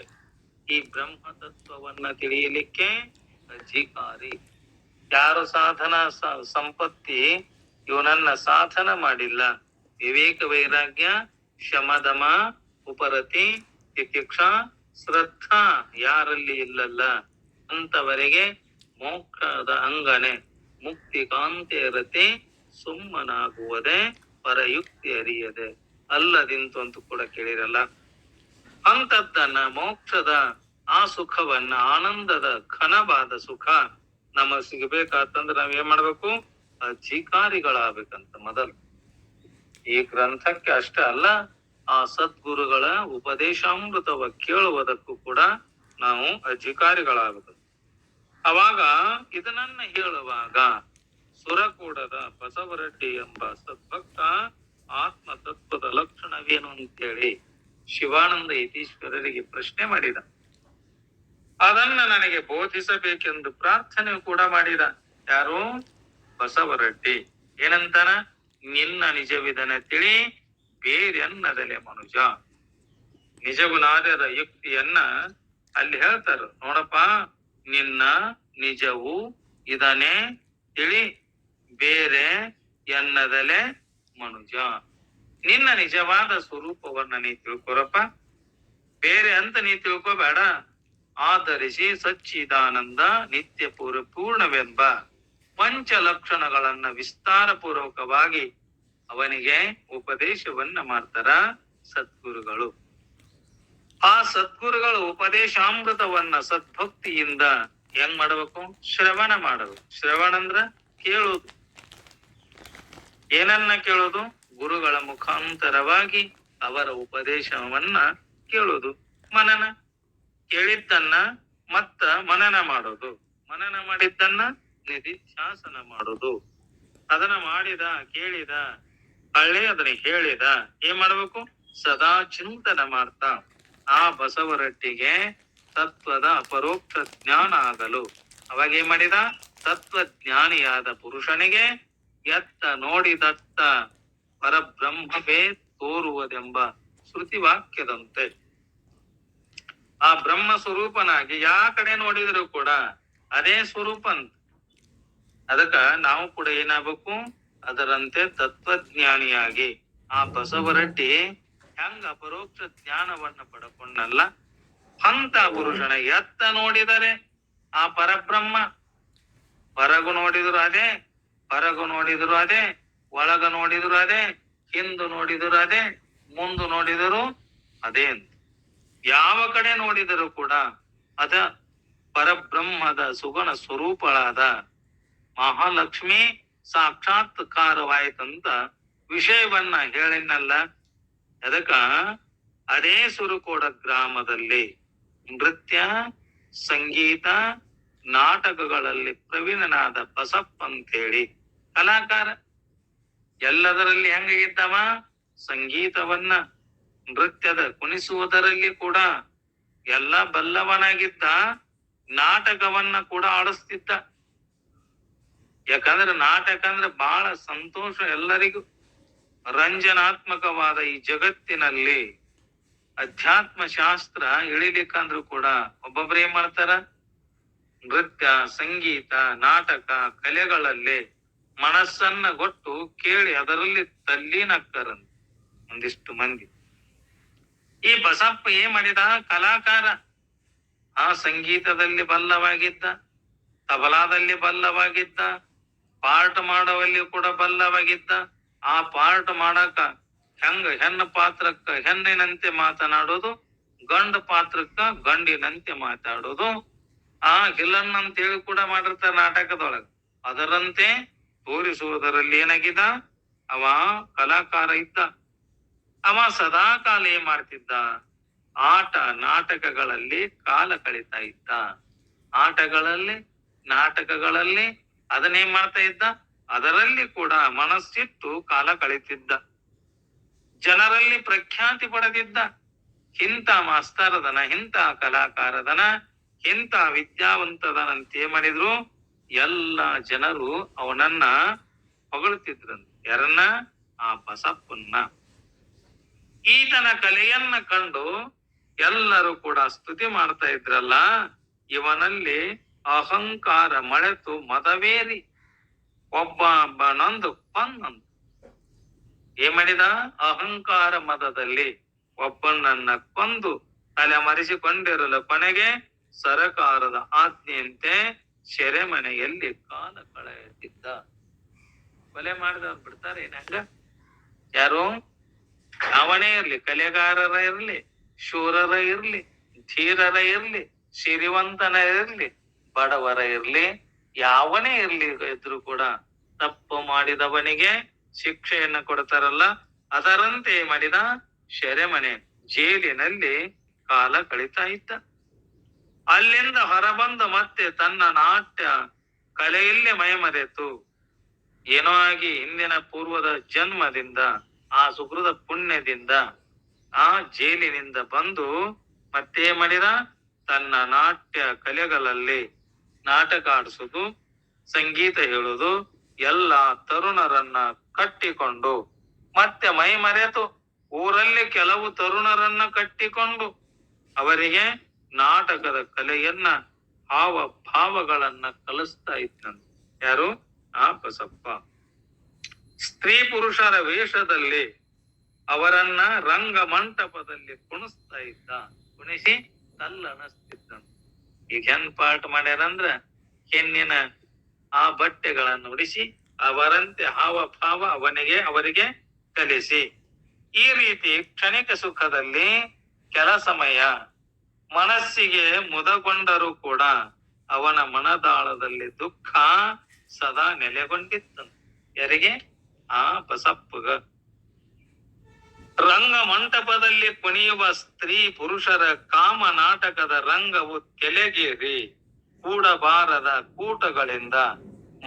ಈ ಬ್ರಹ್ಮ ತತ್ವವನ್ನ ತಿಳಿಯಲಿಕ್ಕೆ ಅಧಿಕಾರಿ. ಯಾರು ಸಾಧನ ಸಂಪತ್ತಿ ಇವನನ್ನ ಸಾಧನ ಮಾಡಿಲ್ಲ, ವಿವೇಕ ವೈರಾಗ್ಯ ಶಮದಮ ಉಪರತಿ ತಿತಿಕ್ಷಾ ಶ್ರದ್ಧಾ ಯಾರಲ್ಲಿ ಇಲ್ಲಲ್ಲ ಅಂತವರೆಗೆ ಮೋಕ್ಷದ ಅಂಗನೆ ಮುಕ್ತಿ ಕಾಂತೆ ರತಿ ಸುಮ್ಮನಾಗುವುದೇ ಪರಯುಕ್ತಿ ಅರಿಯದೆ ಅಲ್ಲದಿಂತು ಅಂತ ಕೂಡ ಕೇಳಿರಲ್ಲ. ಅಂತದ್ದನ್ನ ಮೋಕ್ಷದ ಆ ಸುಖವನ್ನ, ಆನಂದದ ಘನವಾದ ಸುಖ ನಮಗ್ ಸಿಗಬೇಕಾತಂದ್ರೆ ನಾವ್ ಏನ್ ಮಾಡ್ಬೇಕು, ಅಧಿಕಾರಿಗಳಾಗ್ಬೇಕಂತ ಮೊದಲು. ಈ ಗ್ರಂಥಕ್ಕೆ ಅಷ್ಟೇ ಅಲ್ಲ, ಆ ಸದ್ಗುರುಗಳ ಉಪದೇಶಾಮೃತವ ಕೇಳುವುದಕ್ಕೂ ಕೂಡ ನಾವು ಅಧಿಕಾರಿಗಳಾಗಬೇಕು. ಅವಾಗ ಇದನ್ನ ಹೇಳುವಾಗ ಸುರಕೂಡದ ಬಸವರೆಡ್ಡಿ ಎಂಬ ಸದ್ಭಕ್ತ ಆತ್ಮ ತತ್ವದ ಲಕ್ಷಣವೇನು ಅಂತೇಳಿ ಶಿವಾನಂದ ಯತೀಶ್ವರರಿಗೆ ಪ್ರಶ್ನೆ ಮಾಡಿದ. ಅದನ್ನ ನನಗೆ ಬೋಧಿಸಬೇಕೆಂದು ಪ್ರಾರ್ಥನೆ ಕೂಡ ಮಾಡಿದ. ಯಾರು? ಬಸವರೆಡ್ಡಿ. ಏನಂತಾನ? ನಿನ್ನ ನಿಜವಿದನೆ ತಿಳಿ ಬೇರೆನ್ನದಲೆ ಮನುಜ. ನಿಜಗುನಾದದ ಯುಕ್ತಿಯನ್ನ ಅಲ್ಲಿ ಹೇಳ್ತಾರ ನೋಡಪ್ಪ, ನಿನ್ನ ನಿಜವು ಇದನ್ನೇ ತಿಳಿ ಬೇರೆ ಎನ್ನದಲೆ ಮನುಜ. ನಿನ್ನ ನಿಜವಾದ ಸ್ವರೂಪವನ್ನ ನೀ ತಿಳ್ಕೊರಪ್ಪ, ಬೇರೆ ಅಂತ ನೀ ತಿಳ್ಕೊಬೇಡ. ಆಧರಿಸಿ ಸಚ್ಚಿದಾನಂದ ನಿತ್ಯ ಪೂರ್ಣವೆಂಬ ಪಂಚ ಲಕ್ಷಣಗಳನ್ನ ವಿಸ್ತಾರ ಪೂರ್ವಕವಾಗಿ ಅವನಿಗೆ ಉಪದೇಶವನ್ನ ಮಾಡ್ತಾರ ಸದ್ಗುರುಗಳು. ಆ ಸದ್ಗುರುಗಳು ಉಪದೇಶಾಮೃತವನ್ನ ಸದ್ಭಕ್ತಿಯಿಂದ ಹೆಂಗ್ ಮಾಡಬೇಕು? ಶ್ರವಣ ಮಾಡಬೇಕು. ಶ್ರವಣ ಅಂದ್ರ ಕೇಳುವುದು. ಏನನ್ನ ಕೇಳೋದು? ಗುರುಗಳ ಮುಖಾಂತರವಾಗಿ ಅವರ ಉಪದೇಶವನ್ನ ಕೇಳೋದು. ಮನನ, ಕೇಳಿದ್ದನ್ನ ಮತ್ತ ಮನನ ಮಾಡೋದು. ಮನನ ಮಾಡಿದ್ದನ್ನ ನಿಧಿಧ್ಯಾಸನ ಮಾಡೋದು. ಅದನ್ನ ಮಾಡಿದ, ಕೇಳಿದ, ಹಳ್ಳಿ ಅದನ್ನ ಹೇಳಿದ, ಏನ್ ಮಾಡ್ಬೇಕು? ಸದಾ ಚಿಂತನ ಮಾಡ್ತಾ ಆ ಬಸವರೆಡ್ಡಿಗೆ ತತ್ವದ ಅಪರೋಕ್ಷ ಜ್ಞಾನ ಆಗಲು ಅವಾಗ ಏನ್ ಮಾಡಿದ? ತತ್ವಜ್ಞಾನಿಯಾದ ಪುರುಷನಿಗೆ ಎತ್ತ ನೋಡಿದತ್ತ ಪರಬ್ರಹ್ಮವೇ ತೋರುವುದೆಂಬ ಶ್ರುತಿ ವಾಕ್ಯದಂತೆ ಆ ಬ್ರಹ್ಮ ಸ್ವರೂಪನಾಗಿ ಯಾ ಕಡೆ ನೋಡಿದ್ರು ಕೂಡ ಅದೇ ಸ್ವರೂಪ ಅಂತ. ಅದಕ್ಕ ನಾವು ಕೂಡ ಏನಾಗಬೇಕು? ಅದರಂತೆ ತತ್ವಜ್ಞಾನಿಯಾಗಿ ಆ ಬಸವರೆಡ್ಡಿ ಹೆಂಗ ಅಪರೋಕ್ಷ ಜ್ಞಾನವನ್ನ ಪಡ್ಕೊಂಡಲ್ಲ, ಅಂತ ಪುರುಷನ ಎತ್ತ ನೋಡಿದರೆ ಆ ಪರಬ್ರಹ್ಮ, ಹೊರಗು ನೋಡಿದ್ರು ಅದೇ, ಹೊರಗು ನೋಡಿದ್ರು ಅದೇ, ಒಳಗ ನೋಡಿದ್ರು ಅದೇ, ಹಿಂದು ನೋಡಿದ್ರು ಅದೇ, ಮುಂದು ನೋಡಿದರು ಅದೇ ಅಂತ. ಯಾವ ಕಡೆ ನೋಡಿದರೂ ಕೂಡ ಅದ ಪರಬ್ರಹ್ಮದ ಸುಗುಣ ಸ್ವರೂಪಳಾದ ಮಹಾಲಕ್ಷ್ಮಿ ಸಾಕ್ಷಾತ್ಕಾರವಾಯ್ತಂತ ವಿಷಯವನ್ನ ಹೇಳಿನಲ್ಲ. ಅದಕ್ಕ ಅದೇ ಸುರಕೋಡ ಗ್ರಾಮದಲ್ಲಿ ನೃತ್ಯ, ಸಂಗೀತ, ನಾಟಕಗಳಲ್ಲಿ ಪ್ರವೀಣನಾದ ಬಸಪ್ಪ ಅಂತೇಳಿ ಕಲಾಕಾರ. ಎಲ್ಲದರಲ್ಲಿ ಹೆಂಗಿದ್ದವ? ಸಂಗೀತವನ್ನ, ನೃತ್ಯದ ಕುಣಿಸುವುದರಲ್ಲಿ ಕೂಡ ಎಲ್ಲ ಬಲ್ಲವನಾಗಿದ್ದ. ನಾಟಕವನ್ನ ಕೂಡ ಆಡಿಸ್ತಿದ್ದ. ಯಾಕಂದ್ರೆ ನಾಟಕ ಅಂದ್ರೆ ಬಹಳ ಸಂತೋಷ ಎಲ್ಲರಿಗೂ. ರಂಜನಾತ್ಮಕವಾದ ಈ ಜಗತ್ತಿನಲ್ಲಿ ಅಧ್ಯಾತ್ಮ ಶಾಸ್ತ್ರ ಇಳಿಲಿಕ್ಕಂದ್ರೂ ಕೂಡ ಒಬ್ಬೊಬ್ರು ಏನ್ ಮಾಡ್ತಾರ, ನೃತ್ಯ, ಸಂಗೀತ, ನಾಟಕ, ಕಲೆಗಳಲ್ಲಿ ಮನಸ್ಸನ್ನ ಗೊಟ್ಟು ಕೇಳಿ ಅದರಲ್ಲಿ ತಲ್ಲೀನಾಗ್ತಾರಂತ ಒಂದಿಷ್ಟು ಮಂದಿ. ಈ ಬಸಪ್ಪ ಏನ್ ಮಾಡಿದ, ಕಲಾಕಾರ. ಆ ಸಂಗೀತದಲ್ಲಿ ಬಲ್ಲವಾಗಿದ್ದ, ತಬಲಾದಲ್ಲಿ ಬಲ್ಲವಾಗಿದ್ದ, ಪಾರ್ಟ್ ಮಾಡುವಲ್ಲಿ ಕೂಡ ಬಲ್ಲವಾಗಿದ್ದ. ಆ ಪಾರ್ಟ್ ಮಾಡಕ ಹೆಣ್ಣು ಪಾತ್ರಕ್ಕ ಹೆಣ್ಣಿನಂತೆ ಮಾತನಾಡೋದು, ಗಂಡು ಪಾತ್ರಕ್ಕ ಗಂಡಿನಂತೆ ಮಾತಾಡೋದು, ಆ ವಿಲನ್ ಅಂತ ಹೇಳಿ ಕೂಡ ಮಾಡಿರ್ತಾರ ನಾಟಕದೊಳಗ. ಅದರಂತೆ ತೋರಿಸುವುದರಲ್ಲಿ ಏನಾಗಿದ್ದ, ಅವ ಕಲಾಕಾರ ಇದ್ದ. ಅವ ಸದಾ ಕಾಲ ಏನ್ ಮಾಡ್ತಿದ್ದ, ಆಟ ನಾಟಕಗಳಲ್ಲಿ ಕಾಲ ಕಳೀತಾ ಇದ್ದ. ಆಟಗಳಲ್ಲಿ ನಾಟಕಗಳಲ್ಲಿ ಅದನ್ನೇನ್ ಮಾಡ್ತಾ ಇದ್ದ, ಅದರಲ್ಲಿ ಕೂಡ ಮನಸ್ಸಿಟ್ಟು ಕಾಲ ಕಳೀತಿದ್ದ. ಜನರಲ್ಲಿ ಪ್ರಖ್ಯಾತಿ ಪಡೆದಿದ್ದ. ಇಂಥ ಮಾಸ್ತರದನ, ಇಂಥ ಕಲಾಕಾರದನ, ಇಂಥ ವಿದ್ಯಾವಂತದನಂತ ಏನ್ ಮಾಡಿದ್ರು, ಎಲ್ಲ ಜನರು ಅವನನ್ನ ಹೊಗಳ್ತಿದ್ರಂತ. ಯಾರನ್ನ? ಆ ಬಸಪ್ಪನ್ನ. ಈತನ ಕಲೆಯನ್ನ ಕಂಡು ಎಲ್ಲರೂ ಕೂಡ ಸ್ತುತಿ ಮಾಡ್ತಾ ಇದ್ರಲ್ಲ. ಇವನಲ್ಲಿ ಅಹಂಕಾರ ಮಳೆತು ಮದವೇರಿ ಒಬ್ಬ ನೊಂದು ಕೊಂದಂತ. ಏನ್ ಮಾಡಿದ, ಅಹಂಕಾರ ಮದದಲ್ಲಿ ಒಬ್ಬನನ್ನ ಕೊಂದು ತಲೆ ಮರೆಸಿಕೊಂಡಿರಲು ಕೊನೆಗೆ ಸರಕಾರದ ಆಜ್ಞೆಯಂತೆ ಸೆರೆಮನೆಯಲ್ಲಿ ಕಾಲ ಕಳೆಯುತ್ತಿದ್ದ. ಕೊಲೆ ಮಾಡಿದವ್ರು ಬಿಡ್ತಾರೆ ಏನಂಗ? ಯಾರು? ಅವನೇ ಇರ್ಲಿ, ಕಲೆಗಾರರ ಇರ್ಲಿ, ಶೂರರ ಇರ್ಲಿ, ಧೀರರ ಇರ್ಲಿ, ಸಿರಿವಂತನ ಇರ್ಲಿ, ಬಡವರ ಇರ್ಲಿ, ಯಾವನೇ ಇರ್ಲಿ ಇದ್ರು ಕೂಡ ತಪ್ಪು ಮಾಡಿದವನಿಗೆ ಶಿಕ್ಷೆಯನ್ನ ಕೊಡ್ತಾರಲ್ಲ, ಅದರಂತೆ ಮಾಡಿದ ಸೆರೆಮನೆ ಜೈಲಿನಲ್ಲಿ ಕಾಲ ಕಳೀತಾ ಇದ್ದ. ಅಲ್ಲಿಂದ ಹೊರಬಂದು ಮತ್ತೆ ತನ್ನ ನಾಟ್ಯ ಕಲೆಯಲ್ಲೇ ಮೈಮರೆತು ಏನೋ ಆಗಿ ಹಿಂದಿನ ಪೂರ್ವದ ಜನ್ಮದಿಂದ, ಆ ಸುಕೃತ ಪುಣ್ಯದಿಂದ ಆ ಜೈಲಿನಿಂದ ಬಂದು ಮತ್ತೆ ಮಾಡಿದ, ತನ್ನ ನಾಟ್ಯ ಕಲೆಗಳಲ್ಲಿ ನಾಟಕ ಆಡಿಸೋದು, ಸಂಗೀತ ಹೇಳೋದು, ಎಲ್ಲ ತರುಣರನ್ನ ಕಟ್ಟಿಕೊಂಡು ಮತ್ತೆ ಮೈ ಮರೆತು ಊರಲ್ಲಿ ಕೆಲವು ತರುಣರನ್ನ ಕಟ್ಟಿಕೊಂಡು ಅವರಿಗೆ ನಾಟಕದ ಕಲೆಯನ್ನ, ಹಾವ ಭಾವಗಳನ್ನ ಕಲಿಸ್ತಾ ಇದ್ದಂತೆ. ಯಾರು? ಆ ಬಸಪ್ಪ. ಸ್ತ್ರೀ ಪುರುಷರ ವೇಷದಲ್ಲಿ ಅವರನ್ನ ರಂಗ ಮಂಟಪದಲ್ಲಿ ಕುಣಿಸ್ತಾ ಇದ್ದ. ಕುಣಿಸಿ ತಲ್ಲಣಿಸ್ತಿದ್ದಂತೆ. ಈಗ ಹೆಣ್ ಪಾಠ ಮಾಡ್ಯಾರಂದ್ರ ಹೆಣ್ಣಿನ ಆ ಬಟ್ಟೆಗಳನ್ನು ಉಡಿಸಿ ಅವರಂತೆ ಹಾವ ಭಾವ ಅವರಿಗೆ ಕಲಿಸಿ, ಈ ರೀತಿ ಕ್ಷಣಿಕ ಸುಖದಲ್ಲಿ ಕೆಲ ಸಮಯ ಮನಸ್ಸಿಗೆ ಮುದಗೊಂಡರೂ ಕೂಡ ಅವನ ಮನದಾಳದಲ್ಲಿ ದುಃಖ ಸದಾ ನೆಲೆಗೊಂಡಿತ್ತಂತೆ. ಯಾರಿಗೆ? ಆ ಬಸಪ್ಪಗ. ರಂಗ ಮಂಟಪದಲ್ಲಿ ಕುಣಿಯುವ ಸ್ತ್ರೀ ಪುರುಷರ ಕಾಮ ನಾಟಕದ ರಂಗವು ಕೆಳಗೇರಿ ಕೂಡಬಾರದ ಕೂಟಗಳಿಂದ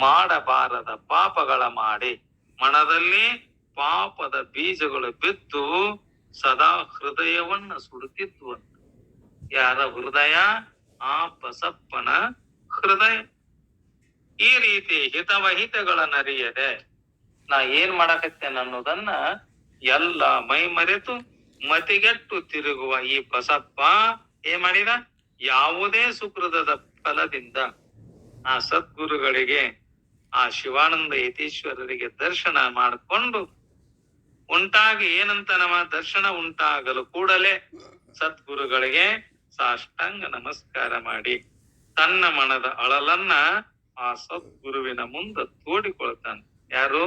ಮಾಡಬಾರದ ಪಾಪಗಳ ಮಾಡಿ ಮನದಲ್ಲಿ ಪಾಪದ ಬೀಜಗಳು ಬಿದ್ದು ಸದಾ ಹೃದಯವನ್ನ ಸುಡುತ್ತಿದ್ವು. ಯಾರ ಹೃದಯ? ಆ ಬಸಪ್ಪನ ಹೃದಯ. ಈ ರೀತಿ ಹಿತವಹಿತಗಳನ್ನರಿಯದೆ ನಾ ಏನ್ ಮಾಡಕತ್ತೇನೆ ಅನ್ನೋದನ್ನ ಎಲ್ಲ ಮೈ ಮರೆತು ಮತಿಗೆಟ್ಟು ತಿರುಗುವ ಈ ಬಸಪ್ಪ ಏನ್ ಮಾಡಿದ, ಯಾವುದೇ ಸುಕೃತದ ಫಲದಿಂದ ಆ ಸದ್ಗುರುಗಳಿಗೆ, ಆ ಶಿವಾನಂದ ಯತೀಶ್ವರರಿಗೆ ದರ್ಶನ ಮಾಡಿಕೊಂಡು ಉಂಟಾಗಿ ಏನಂತ ನಮ್ಮ ದರ್ಶನ ಉಂಟಾಗಲು ಕೂಡಲೇ ಸದ್ಗುರುಗಳಿಗೆ ಸಾಷ್ಟಾಂಗ ನಮಸ್ಕಾರ ಮಾಡಿ ತನ್ನ ಮನದ ಅಳಲನ್ನ ಆ ಸದ್ಗುರುವಿನ ಮುಂದೆ ತೋಡಿಕೊಳ್ತಾನೆ. ಯಾರು?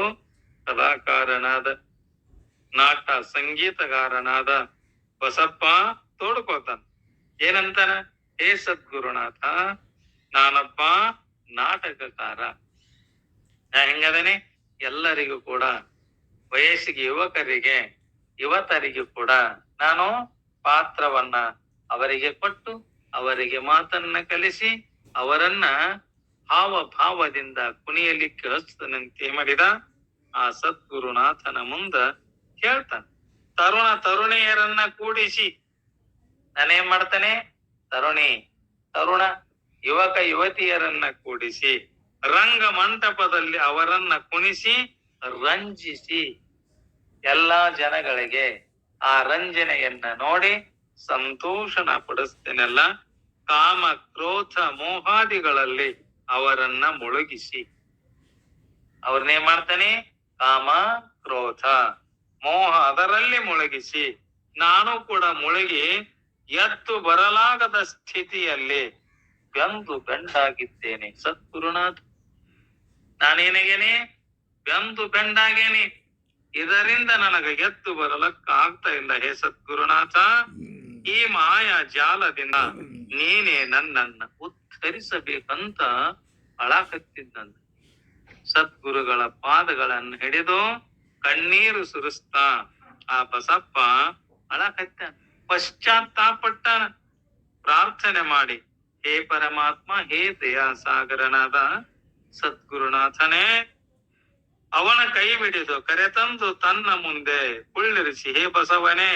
ಕಲಾಕಾರನಾದ, ನಾಟ ಸಂಗೀತಗಾರನಾದ ಬಸಪ್ಪ ತೋಡ್ಕೊಳ್ತಾನ. ಏನಂತಾನ? ಹೇ ಸದ್ಗುರುನಾಥ, ನಾನೊಬ್ಬ ನಾಟಕಕಾರ. ಹೆಂಗದನೆ? ಎಲ್ಲರಿಗೂ ಕೂಡ, ವಯಸ್ಸಿಗೆ ಯುವಕರಿಗೆ ಯುವತರಿಗೂ ಕೂಡ ನಾನು ಪಾತ್ರವನ್ನ ಅವರಿಗೆ ಕೊಟ್ಟು ಅವರಿಗೆ ಮಾತನ್ನ ಕಲಿಸಿ ಅವರನ್ನ ಹಾವ ಭಾವದಿಂದ ಕುಣಿಯಲಿಕ್ಕೆ ಹಸ್ತನಂತೆ ಮಾಡಿದ ಆ ಸದ್ಗುರುನಾಥನ ಮುಂದ ಹೇಳ್ತಾನೆ. ತರುಣಿಯರನ್ನ ಕೂಡಿಸಿ ನಾನೇನ್ ಮಾಡ್ತಾನೆ? ತರುಣ ಯುವಕ ಯುವತಿಯರನ್ನ ಕೂಡಿಸಿ ರಂಗ ಮಂಟಪದಲ್ಲಿ ಅವರನ್ನ ಕುಣಿಸಿ ರಂಜಿಸಿ. ಎಲ್ಲಾ ಜನಗಳಿಗೆ ಆ ರಂಜನೆಯನ್ನ ನೋಡಿ ಸಂತೋಷನ ಪಡಿಸ್ತೇನೆಲ್ಲ. ಕಾಮ ಕ್ರೋಧ ಮೋಹಾದಿಗಳಲ್ಲಿ ಅವರನ್ನ ಮುಳುಗಿಸಿ, ಅವ್ರನ್ನೇನ್ ಮಾಡ್ತಾನೆ? ಕಾಮ ಕ್ರೋಧ ಮೋಹ ಅದರಲ್ಲಿ ಮುಳುಗಿಸಿ ನಾನು ಕೂಡ ಮುಳುಗಿ ಎದ್ದು ಬರಲಾಗದ ಸ್ಥಿತಿಯಲ್ಲಿ ಬೆಂದು ಬೆಂಡಾಗಿದ್ದೇನೆ ಸದ್ಗುರುನಾಥ. ನಾನೇನಾಗೇನೆ? ಬೆಂದು ಬೆಂಡಾಗೇನೆ. ಇದರಿಂದ ನನಗೆ ಎದ್ದು ಬರಲಕ್ಕ ಆಗ್ತಾ ಇಲ್ಲ. ಹೇ ಸದ್ಗುರುನಾಥ, ಈ ಮಾಯಾ ಜಾಲದಿಂದ ನೀನೇ ನನ್ನನ್ನ ಉದ್ಧರಿಸಬೇಕಂತ ಅಳಾಕತ್ತಿದ್ದಂತ. ಸದ್ಗುರುಗಳ ಪಾದಗಳನ್ನು ಹಿಡಿದು ಕಣ್ಣೀರು ಸುರಿಸ್ತಾ ಆ ಬಸಪ್ಪ ಅಳಕತ್ತ, ಪಶ್ಚಾತ್ತಾಪಟ್ಟಾನ. ಪ್ರಾರ್ಥನೆ ಮಾಡಿ, ಹೇ ಪರಮಾತ್ಮ, ಹೇ ದಯಾಸಾಗರನಾದ ಸದ್ಗುರುನಾಥನೇ, ಅವನ ಕೈ ಬಿಡಿದು ಕರೆತಂದು ತನ್ನ ಮುಂದೆ ಕುಳ್ಳಿರಿಸಿ, ಹೇ ಬಸವನೇ,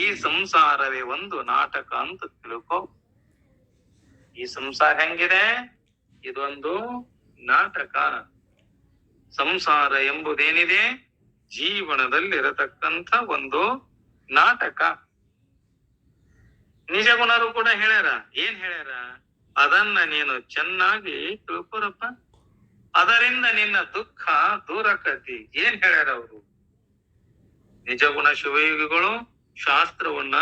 ಈ ಸಂಸಾರವೇ ಒಂದು ನಾಟಕ ಅಂತ ತಿಳ್ಕೊ. ಈ ಸಂಸಾರ ಹೆಂಗಿದೆ? ಇದೊಂದು ನಾಟಕ. ಸಂಸಾರ ಎಂಬುದೇನಿದೆ ಜೀವನದಲ್ಲಿರತಕ್ಕಂಥ ಒಂದು ನಾಟಕ. ನಿಜ ಗುಣರು ಕೂಡ ಹೇಳ್ಯಾರ. ಏನ್ ಹೇಳ್ಯಾರ? ಅದನ್ನ ನೀನು ಚೆನ್ನಾಗಿ ತಿಳ್ಕೊರಪ್ಪ, ಅದರಿಂದ ನಿನ್ನ ದುಃಖ ದೂರಕತಿ. ಏನ್ ಹೇಳ್ಯಾರ ಅವರು? ನಿಜ ಗುಣ ಶಿವಯೋಗಿಗಳು ಶಾಸ್ತ್ರವನ್ನ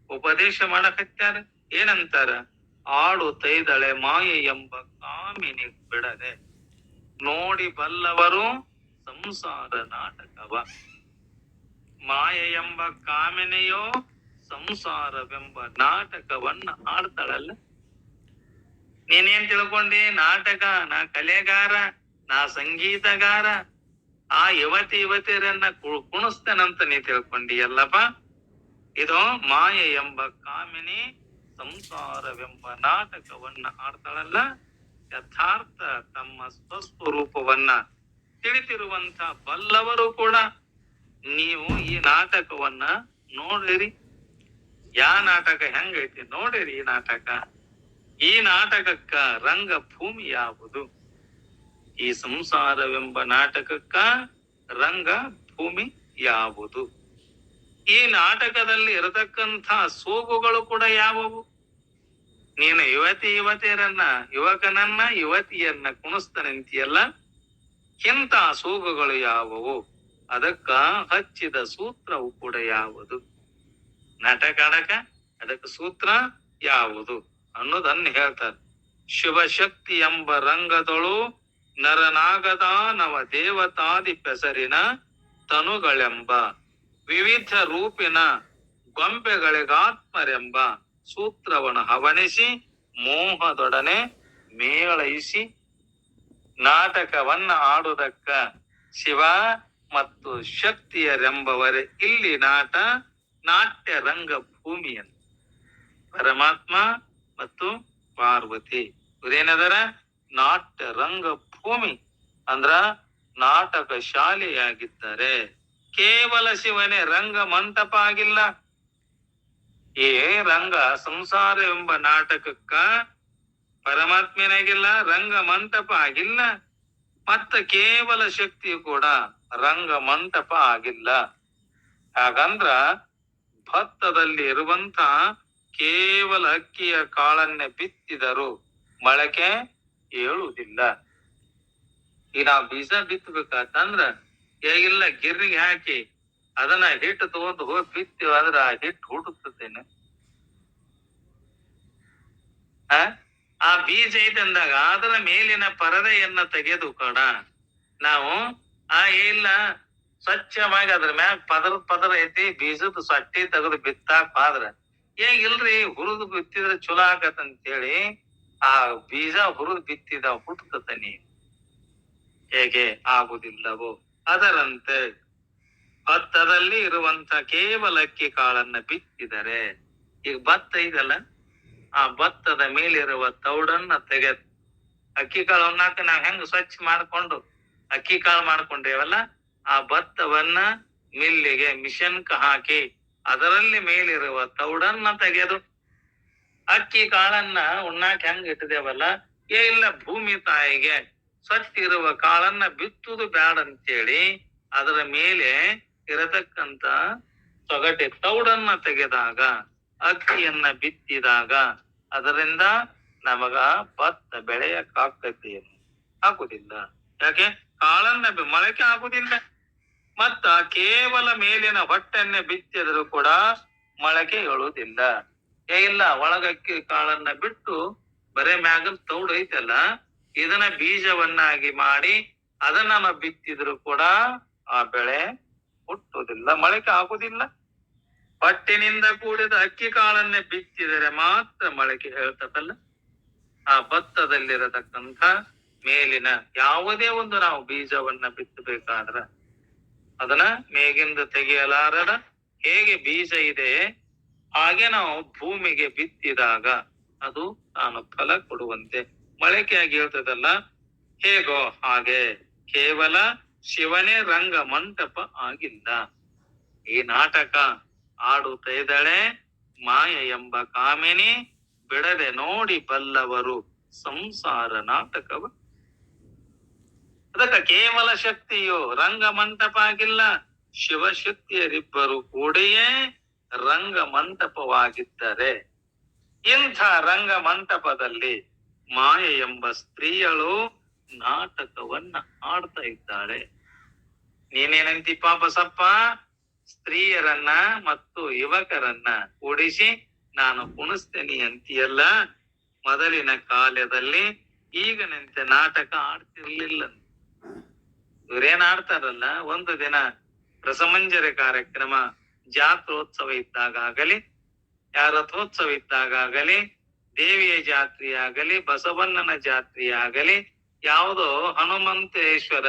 ಉಪದೇಶ ಮಾಡಕತ್ಯಾರ. ಏನಂತಾರ? ಆಡು ತೈದಳೆ ಮಾಯೆ ಎಂಬ ಕಾಮಿನಿ ಬಿಡದೆ ನೋಡಿ ಬಲ್ಲವರು ಸಂಸಾರ ನಾಟಕವ. ಮಾಯೆ ಎಂಬ ಕಾಮಿನೆಯೋ ಸಂಸಾರವೆಂಬ ನಾಟಕವನ್ನ ಆಡ್ತಾಳಲ್ಲ. ನೀನೇನ್ ತಿಳ್ಕೊಂಡಿ? ನಾಟಕ, ನಾ ಕಲೆಗಾರ, ನಾ ಸಂಗೀತಗಾರ, ಆ ಯುವತಿಯರನ್ನ ಕುಣಿಸ್ತೇನಂತ ನೀ ತಿಳ್ಕೊಂಡಿ ಅಲ್ಲಪ್ಪ. ಇದು ಮಾಯೆ ಎಂಬ ಕಾಮಿನಿ ಸಂಸಾರವೆಂಬ ನಾಟಕವನ್ನ ಆಡ್ತಾಳಲ್ಲ. ಯಥಾರ್ಥ ತಮ್ಮ ಸ್ವಸ್ವರೂಪವನ್ನ ತಿಳಿತಿರುವಂತ ಬಲ್ಲವರು ಕೂಡ ನೀವು ಈ ನಾಟಕವನ್ನ ನೋಡಿರಿ. ಯಾ ನಾಟಕ ಹೆಂಗೈತಿ ನೋಡಿರಿ. ಈ ನಾಟಕ, ಈ ನಾಟಕಕ್ಕ ರಂಗಭೂಮಿ ಯಾವುದು? ಈ ಸಂಸಾರವೆಂಬ ನಾಟಕಕ್ಕ ರಂಗ ಭೂಮಿ ಯಾವುದು? ಈ ನಾಟಕದಲ್ಲಿ ಇರತಕ್ಕಂಥ ಸೋಗುಗಳು ಕೂಡ ಯಾವುವು? ನೀನು ಯುವತಿಯರನ್ನ, ಯುವಕನನ್ನ, ಯುವತಿಯನ್ನ ಕುಣಿಸ್ತಾನಂತೀಯಲ್ಲ, ಇಂಥ ಸೋಗುಗಳು ಯಾವುವು? ಅದಕ್ಕ ಹಚ್ಚಿದ ಸೂತ್ರವು ಕೂಡ ಯಾವುದು? ನಾಟಕ ಆಡಕ ಅದಕ್ಕೆ ಸೂತ್ರ ಯಾವುದು ಅನ್ನೋದನ್ನ ಹೇಳ್ತಾರೆ. ಶಿವಶಕ್ತಿ ಎಂಬ ರಂಗದೊಳು ನರನಾಗದ ನವ ದೇವತಾದಿ ಪೆಸರಿನ ತನುಗಳೆಂಬ ವಿವಿಧ ರೂಪಿನ ಗೊಂಬೆಗಳಿಗಾತ್ಮರೆಂಬ ಸೂತ್ರವನ್ನು ಹವಣಿಸಿ ಮೋಹದೊಡನೆ ಮೇಳೈಸಿ ನಾಟಕವನ್ನ ಆಡುವುದಕ್ಕ ಶಿವ ಮತ್ತು ಶಕ್ತಿಯರೆಂಬವರೇ ಇಲ್ಲಿ ನಾಟ್ಯ ರಂಗ ಭೂಮಿಯನ್ನು. ಪರಮಾತ್ಮ ಮತ್ತು ಪಾರ್ವತಿ ಇವ್ರೇನದರ? ನಾಟ್ಯ ರಂಗ ಭೂಮಿ ಅಂದ್ರ ನಾಟಕ ಶಾಲೆಯಾಗಿದ್ದಾರೆ. ಕೇವಲ ಶಿವನೇ ರಂಗ ಮಂಟಪ ಆಗಿಲ್ಲ. ಈ ರಂಗ ಸಂಸಾರ ಎಂಬ ನಾಟಕಕ್ಕ ಪರಮಾತ್ಮನಾಗಿಲ್ಲ, ರಂಗ ಮಂಟಪ ಆಗಿಲ್ಲ. ಮತ್ತ ಕೇವಲ ಶಕ್ತಿಯು ಕೂಡ ರಂಗ ಮಂಟಪ ಆಗಿಲ್ಲ. ಹಾಗಂದ್ರ ಭತ್ತದಲ್ಲಿ ಇರುವಂತ ಕೇವಲ ಅಕ್ಕಿಯ ಕಾಳನ್ನೇ ಬಿತ್ತಿದರು ಮೊಳಕೆ ಏಳುವುದಿಲ್ಲ. ಈಗ ನಾವು ಬೀಜ ಬಿತ್ತಬೇಕಂದ್ರ ಹೇಗಿಲ್ಲ, ಗಿರ್ನಿಗೆ ಹಾಕಿ ಅದನ್ನ ಹಿಟ್ಟು ತಗೊಂಡು ಹೋಗಿ ಬಿತ್ತೀವಿ ಆದ್ರ ಆ ಹಿಟ್ಟು ಹುಡುಕ್ತೇನೆ. ಆ ಬೀಜ ಐತೆ ಅಂದಾಗ ಅದರ ಮೇಲಿನ ಪರದೆಯನ್ನ ತೆಗೆದು ಕೂಡ ನಾವು ಇಲ್ಲ ಸ್ವಚ್ಛವಾಗಿ ಅದ್ರ ಮ್ಯಾಗ ಪದರ ಐತಿ, ಬೀಜದ ಸೊಟ್ಟಿ ತೆಗೆದು ಬಿತ್ತಾಕ ಆದ್ರ ಹೇಗಿಲ್ರಿ ಹುರಿದು ಬಿತ್ತಿದ್ರೆ ಚಲೋ ಆಗತ್ತಂತೇಳಿ ಆ ಬೀಜ ಹುರಿದು ಬಿತ್ತಿದ ಹುಟ್ಟುತ್ತನಿ. ಹೇಗೆ ಆಗುದಿಲ್ಲವೋ ಅದರಂತೆ ಭತ್ತದಲ್ಲಿ ಇರುವಂತ ಕೇವಲ ಅಕ್ಕಿ ಕಾಳನ್ನ ಬಿತ್ತಿದರೆ, ಈಗ ಭತ್ತ ಇದಲ್ಲ, ಆ ಭತ್ತದ ಮೇಲಿರುವ ತೌಡನ್ನ ತೆಗೆದು ಅಕ್ಕಿ ಕಾಳು ಉಣ್ಣಾಕ ನಾವ್ ಹೆಂಗ್ ಸ್ವಚ್ಛ ಮಾಡ್ಕೊಂಡು ಅಕ್ಕಿ ಕಾಳು ಮಾಡ್ಕೊಂಡೇವಲ್ಲ, ಆ ಭತ್ತವನ್ನ ಮಿಲ್ಲಿಗೆ ಮಿಷನ್ಕ ಹಾಕಿ ಅದರಲ್ಲಿ ಮೇಲಿರುವ ತೌಡನ್ನ ತೆಗೆದು ಅಕ್ಕಿ ಕಾಳನ್ನ ಉಣ್ಣಾಕ ಹೆಂಗ್ ಇಟ್ಟಿದೇವಲ್ಲ, ಇಲ್ಲ ಭೂಮಿ ತಾಯಿಗೆ ಸ್ವಚ್ಛ ಇರುವ ಕಾಳನ್ನ ಬಿತ್ತುದು ಬ್ಯಾಡ ಅಂತೇಳಿ ಅದರ ಮೇಲೆ ಇರತಕ್ಕಂತ ತೊಗಟೆ ತೌಡನ್ನ ತೆಗೆದಾಗ, ಅಕ್ಕಿಯನ್ನ ಬಿತ್ತಿದಾಗ ಅದರಿಂದ ನಮಗ ಭತ್ತ ಬೆಳೆಯಕ್ಕಾಗ್ತೈತಿ? ಆಗುದಿಲ್ಲ. ಯಾಕೆ? ಕಾಳನ್ನ ಮೊಳಕೆ ಆಗುದಿಲ್ಲ. ಮತ್ತ ಕೇವಲ ಮೇಲಿನ ಹೊಟ್ಟೆನ್ನೇ ಬಿತ್ತಿದ್ರು ಕೂಡ ಮೊಳಕೆ ಏಳುವುದಿಲ್ಲ. ಇಲ್ಲ, ಒಳಗಕ್ಕಿ ಕಾಳನ್ನ ಬಿಟ್ಟು ಬರೇ ಮ್ಯಾಗಲ್ ತೌಡ್ ಐತಲ್ಲ, ಇದನ್ನ ಬೀಜವನ್ನಾಗಿ ಮಾಡಿ ಅದನ್ನ ನಾವು ಬಿತ್ತಿದ್ರು ಕೂಡ ಆ ಬೆಳೆ ಹುಟ್ಟುವುದಿಲ್ಲ, ಮೊಳಕೆ ಆಗುದಿಲ್ಲ. ಹೊಟ್ಟಿನಿಂದ ಕೂಡಿದ ಅಕ್ಕಿ ಕಾಳನ್ನೇ ಬಿತ್ತಿದರೆ ಮಾತ್ರ ಮೊಳಕೆ ಹೇಳ್ತದಲ್ಲ. ಆ ಭತ್ತದಲ್ಲಿರತಕ್ಕಂಥ ಮೇಲಿನ ಯಾವುದೇ ಒಂದು ನಾವು ಬೀಜವನ್ನ ಬಿತ್ತಬೇಕಾದ್ರ ಅದನ್ನ ಮೇಗಿಂದ ತೆಗೆಯಲಾರದ ಹೇಗೆ ಬೀಜ ಇದೆ ಹಾಗೆ ನಾವು ಭೂಮಿಗೆ ಬಿತ್ತಿದಾಗ ಅದು ತಾನು ಫಲ ಕೊಡುವಂತೆ ಮೊಳಕೆಯಾಗಿ ಹೇಳ್ತದಲ್ಲ. ಹೇಗೋ ಹಾಗೆ ಕೇವಲ ಶಿವನೇ ರಂಗ ಮಂಟಪ ಆಗಿಲ್ಲ. ಈ ನಾಟಕ ಆಡುತ್ತಾ ಇದ್ದಾಳೆ ಮಾಯ ಎಂಬ ಕಾಮಿನಿ, ಬಿಡದೆ ನೋಡಿ ಬಲ್ಲವರು ಸಂಸಾರ ನಾಟಕವ. ಅದಕ್ಕ ಕೇವಲ ಶಕ್ತಿಯು ರಂಗ ಮಂಟಪ ಆಗಿಲ್ಲ, ಶಿವಶಕ್ತಿಯರಿಬ್ಬರು ಕೂಡಿಯೇ ರಂಗ ಮಂಟಪವಾಗಿದ್ದರೆ ಇಂಥ ರಂಗ ಮಂಟಪದಲ್ಲಿ ಮಾಯ ಎಂಬ ಸ್ತ್ರೀಯಳು ನಾಟಕವನ್ನ ಆಡ್ತಾ ಇದ್ದಾಳೆ. ನೀನೇನಂತಿ ಪಾಪ ಸಪ್ಪ? ಸ್ತ್ರೀಯರನ್ನ ಮತ್ತು ಯುವಕರನ್ನ ಕೂಡಿಸಿ ನಾನು ಕುಣಿಸ್ತೇನೆ ಅಂತೀಯಲ್ಲ. ಮೊದಲಿನ ಕಾಲದಲ್ಲಿ ಈಗನಂತೆ ನಾಟಕ ಆಡ್ತಿರ್ಲಿಲ್ಲ. ಇವ್ರೇನ್ ಆಡ್ತಾರಲ್ಲ, ಒಂದು ದಿನ ರಸಮಂಜರಿ ಕಾರ್ಯಕ್ರಮ, ಜಾತ್ರೋತ್ಸವ ಇದ್ದಾಗಲಿ, ರಥೋತ್ಸವ ಇದ್ದಾಗಲಿ, ದೇವಿಯ ಜಾತ್ರೆ ಆಗಲಿ, ಬಸವಣ್ಣನ ಜಾತ್ರೆ ಆಗಲಿ, ಯಾವುದೋ ಹನುಮಂತೇಶ್ವರ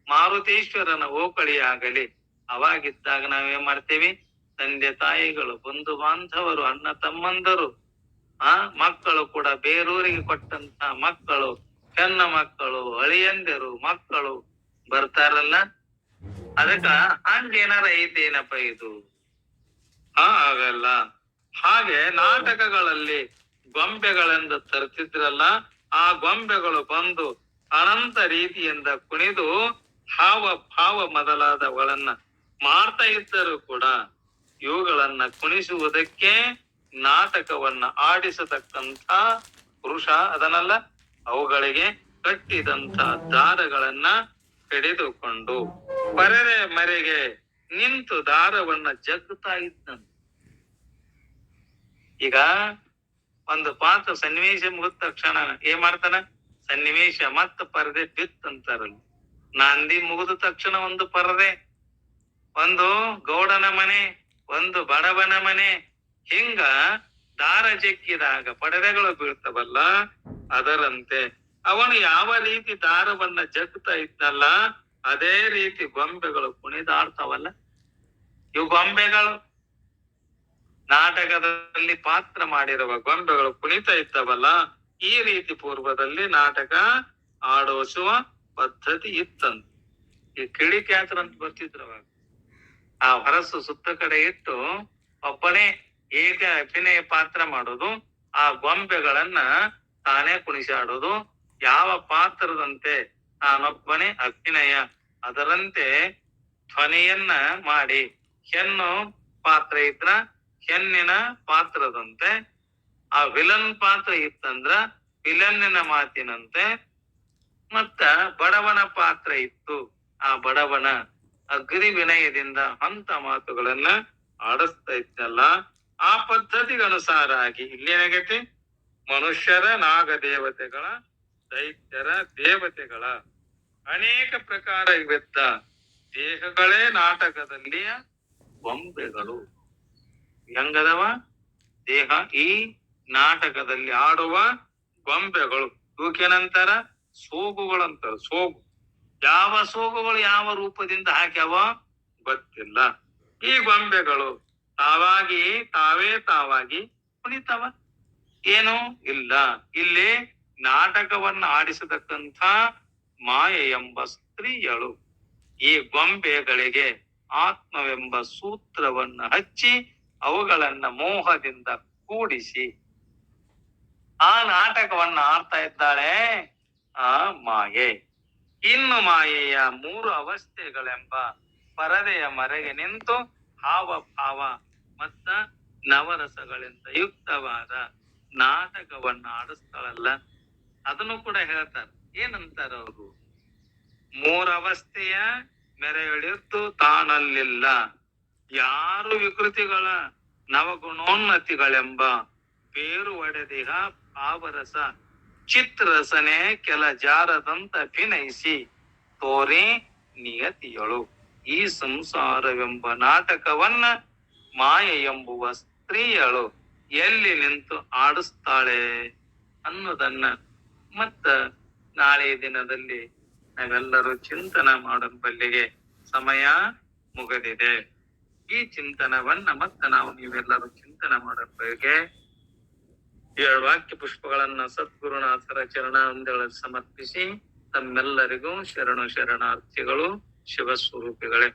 ಮಾರುತೇಶ್ವರನ ಓಕಳಿ ಆಗಲಿ, ಅವಾಗಿದ್ದಾಗ ನಾವೇನ್ ಮಾಡ್ತೇವಿ? ತಂದೆ ತಾಯಿಗಳು, ಬಂಧು ಬಾಂಧವರು, ಅಣ್ಣ ತಮ್ಮಂದರು, ಮಕ್ಕಳು ಕೂಡ ಬೇರೂರಿಗೆ ಕೊಟ್ಟಂತ ಮಕ್ಕಳು, ಹೆಣ್ಣ ಮಕ್ಕಳು, ಅಳಿಯಂದಿರು ಮಕ್ಕಳು ಬರ್ತಾರಲ್ಲ. ಅದಕ್ಕ ಹಂಗೇನಾರ ಐತೇನಪ್ಪ ಇದು? ಆಗಲ್ಲ. ಹಾಗೆ ನಾಟಕಗಳಲ್ಲಿ ಗೊಂಬೆಗಳೆಂದು ತರ್ತಿದ್ರಲ್ಲ, ಆ ಗೊಂಬೆಗಳು ಬಂದು ಅನಂತ ರೀತಿಯಿಂದ ಕುಣಿದು ಹಾವ ಭಾವ ಮೊದಲಾದವುಗಳನ್ನ ಮಾಡ್ತಾ ಇದ್ದರೂ ಕೂಡ ಇವುಗಳನ್ನ ಕುಣಿಸುವುದಕ್ಕೆ ನಾಟಕವನ್ನ ಆಡಿಸತಕ್ಕಂಥ ಪುರುಷ ಅದನ್ನಲ್ಲ, ಅವುಗಳಿಗೆ ಕಟ್ಟಿದಂತ ದಾರಗಳನ್ನ ಹಿಡಿದುಕೊಂಡು ಪರದೆ ಮರೆಗೆ ನಿಂತು ದಾರವನ್ನ ಜಗ್ಗುತ್ತಾ ಇದ್ದಂತ. ಈಗ ಒಂದು ಪಾತ್ರ ಸನ್ನಿವೇಶ ಮುಗಿದ ತಕ್ಷಣ ಏನ್ ಮಾಡ್ತಾನ? ಸನ್ನಿವೇಶ ಮತ್ತ ಪರದೆ ಬಿತ್ತಂತಾರಲ್ಲ. ನಾಂದಿ ಮುಗಿದ ತಕ್ಷಣ ಒಂದು ಪರದೆ, ಒಂದು ಗೌಡನ ಮನೆ, ಒಂದು ಬಡವನ ಮನೆ, ಹಿಂಗ ದಾರ ಜಗ್ಗಿದಾಗ ಪರದೆಗಳು ಬೀಳ್ತವಲ್ಲ, ಅದರಂತೆ ಅವನು ಯಾವ ರೀತಿ ದಾರವನ್ನ ಜಗ್ತಾ ಇದ್ನಲ್ಲ, ಅದೇ ರೀತಿ ಗೊಂಬೆಗಳು ಕುಣಿದಾಡ್ತಾವಲ್ಲ. ಇವು ಗೊಂಬೆಗಳು ನಾಟಕದಲ್ಲಿ ಪಾತ್ರ ಮಾಡಿರುವ ಗೊಂಬೆಗಳು ಕುಣಿತಾ ಇದ್ದವಲ್ಲ, ಈ ರೀತಿ ಪೂರ್ವದಲ್ಲಿ ನಾಟಕ ಆಡೋಸುವ ಪದ್ಧತಿ ಇತ್ತಂತ. ಈ ಕಿಡಿ ಕ್ಯಾತ್ರ ಅಂತ ಬರ್ತಿದ್ರವಾಗ, ಆ ಹೊರಸು ಸುತ್ತ ಕಡೆ ಇಟ್ಟು ಒಬ್ಬನೇ ಏಕ ಅಭಿನಯ ಪಾತ್ರ ಮಾಡೋದು, ಆ ಗೊಂಬೆಗಳನ್ನ ತಾನೇ ಕುಣಿಸಾಡೋದು, ಯಾವ ಪಾತ್ರದಂತೆ ತಾನೊಬ್ಬನೇ ಅಭಿನಯ, ಅದರಂತೆ ಧ್ವನಿಯನ್ನ ಮಾಡಿ, ಹೆಣ್ಣು ಪಾತ್ರ ಇದ್ರ ಹೆಣ್ಣಿನ ಪಾತ್ರದಂತೆ, ಆ ವಿಲನ್ ಪಾತ್ರ ಇತ್ತಂದ್ರ ವಿಲನ್ನಿನ ಮಾತಿನಂತೆ, ಮತ್ತ ಬಡವನ ಪಾತ್ರ ಇತ್ತು, ಆ ಬಡವನ ಅಗ್ರಿ ವಿನಯದಿಂದ ಅಂತ ಮಾತುಗಳನ್ನ ಆಡಿಸ್ತಾ ಇದ್ದಲ್ಲ. ಆ ಪದ್ಧತಿಗನುಸಾರ ಆಗಿ ಇಲ್ಲೇನಾಗೈತಿ? ಮನುಷ್ಯರ, ನಾಗ ದೇವತೆಗಳ, ದೈತ್ಯರ, ದೇವತೆಗಳ ಅನೇಕ ಪ್ರಕಾರ ಇವೆದ್ದ ದೇಹಗಳೇ ನಾಟಕದಲ್ಲಿಯ ಗೊಂಬೆಗಳು. ಹೆಂಗದವ ದೇಹ? ಈ ನಾಟಕದಲ್ಲಿ ಆಡುವ ಗೊಂಬೆಗಳು. ಇವಕ್ಕೇನಂತಾರ? ಸೋಗುಗಳಂತಾರ. ಸೋಗು. ಯಾವ ಸೋಗುಗಳು ಯಾವ ರೂಪದಿಂದ ಹಾಕ್ಯಾವ ಗೊತ್ತಿಲ್ಲ. ಈ ಗೊಂಬೆಗಳು ತಾವೇ ಕುಣಿತಾವ? ಏನು ಇಲ್ಲ. ಇಲ್ಲಿ ನಾಟಕವನ್ನ ಆಡಿಸತಕ್ಕಂಥ ಮಾಯೆ ಎಂಬ ಸ್ತ್ರೀಯಳು ಈ ಗೊಂಬೆಗಳಿಗೆ ಆತ್ಮವೆಂಬ ಸೂತ್ರವನ್ನ ಹಚ್ಚಿ ಅವುಗಳನ್ನ ಮೋಹದಿಂದ ಕೂಡಿಸಿ ಆ ನಾಟಕವನ್ನ ಆಡ್ತಾ ಇದ್ದಾಳೆ ಆ ಮಾಯೆ. ಇನ್ನು ಮಾಯೆಯ 3 ಅವಸ್ಥೆಗಳೆಂಬ ಪರದೆಯ ಮರೆಗೆ ನಿಂತು ಹಾವ ಭಾವ ಮತ್ತ ನವರಸಗಳಿಂದ ಯುಕ್ತವಾದ ನಾಟಕವನ್ನ ಆಡಿಸ್ತಾಳಲ್ಲ, ಅದನ್ನು ಕೂಡ ಹೇಳ್ತಾರೆ. ಏನಂತಾರ ಅವರು? ಮೂರವಸ್ಥೆಯ ಮೆರೆಯಳಿರ್ತು ತಾನಲ್ಲಿಲ್ಲ, ಯಾರು ವಿಕೃತಿಗಳ ನವಗುಣೋನ್ನತಿಗಳೆಂಬ ಬೇರು ಒಡೆದಿಹ ಭಾವರಸ ಚಿತ್ರರಸನೆ ಕೆಲ ಜಾರದಂತ ಅಭಿನಯಿಸಿ ತೋರಿ ನಿಯತಿಯಳು. ಈ ಸಂಸಾರವೆಂಬ ನಾಟಕವನ್ನ ಮಾಯ ಎಂಬುವ ಸ್ತ್ರೀಯಳು ಎಲ್ಲಿ ನಿಂತು ಆಡಿಸ್ತಾಳೆ ಅನ್ನೋದನ್ನ ಮತ್ತ ನಾಳೆ ದಿನದಲ್ಲಿ ನಾವೆಲ್ಲರೂ ಚಿಂತನ ಮಾಡಬಲ್ಲಿಗೆ ಸಮಯ ಮುಗದಿದೆ. ಈ ಚಿಂತನವನ್ನ ನಾವು ನೀವೆಲ್ಲರೂ ಚಿಂತನ ಮಾಡಬಲ್ಲಿಗೆ 2 ವಾಕ್ಯ ಪುಷ್ಪಗಳನ್ನ ಸದ್ಗುರುನಾಥರ ಚರಣಾಂದಗಳಲ್ಲಿ ಸಮರ್ಪಿಸಿ ತಮ್ಮೆಲ್ಲರಿಗೂ ಶರಣಾರ್ಥಿಗಳು. ಶಿವಸ್ವರೂಪಿಗಳೇ.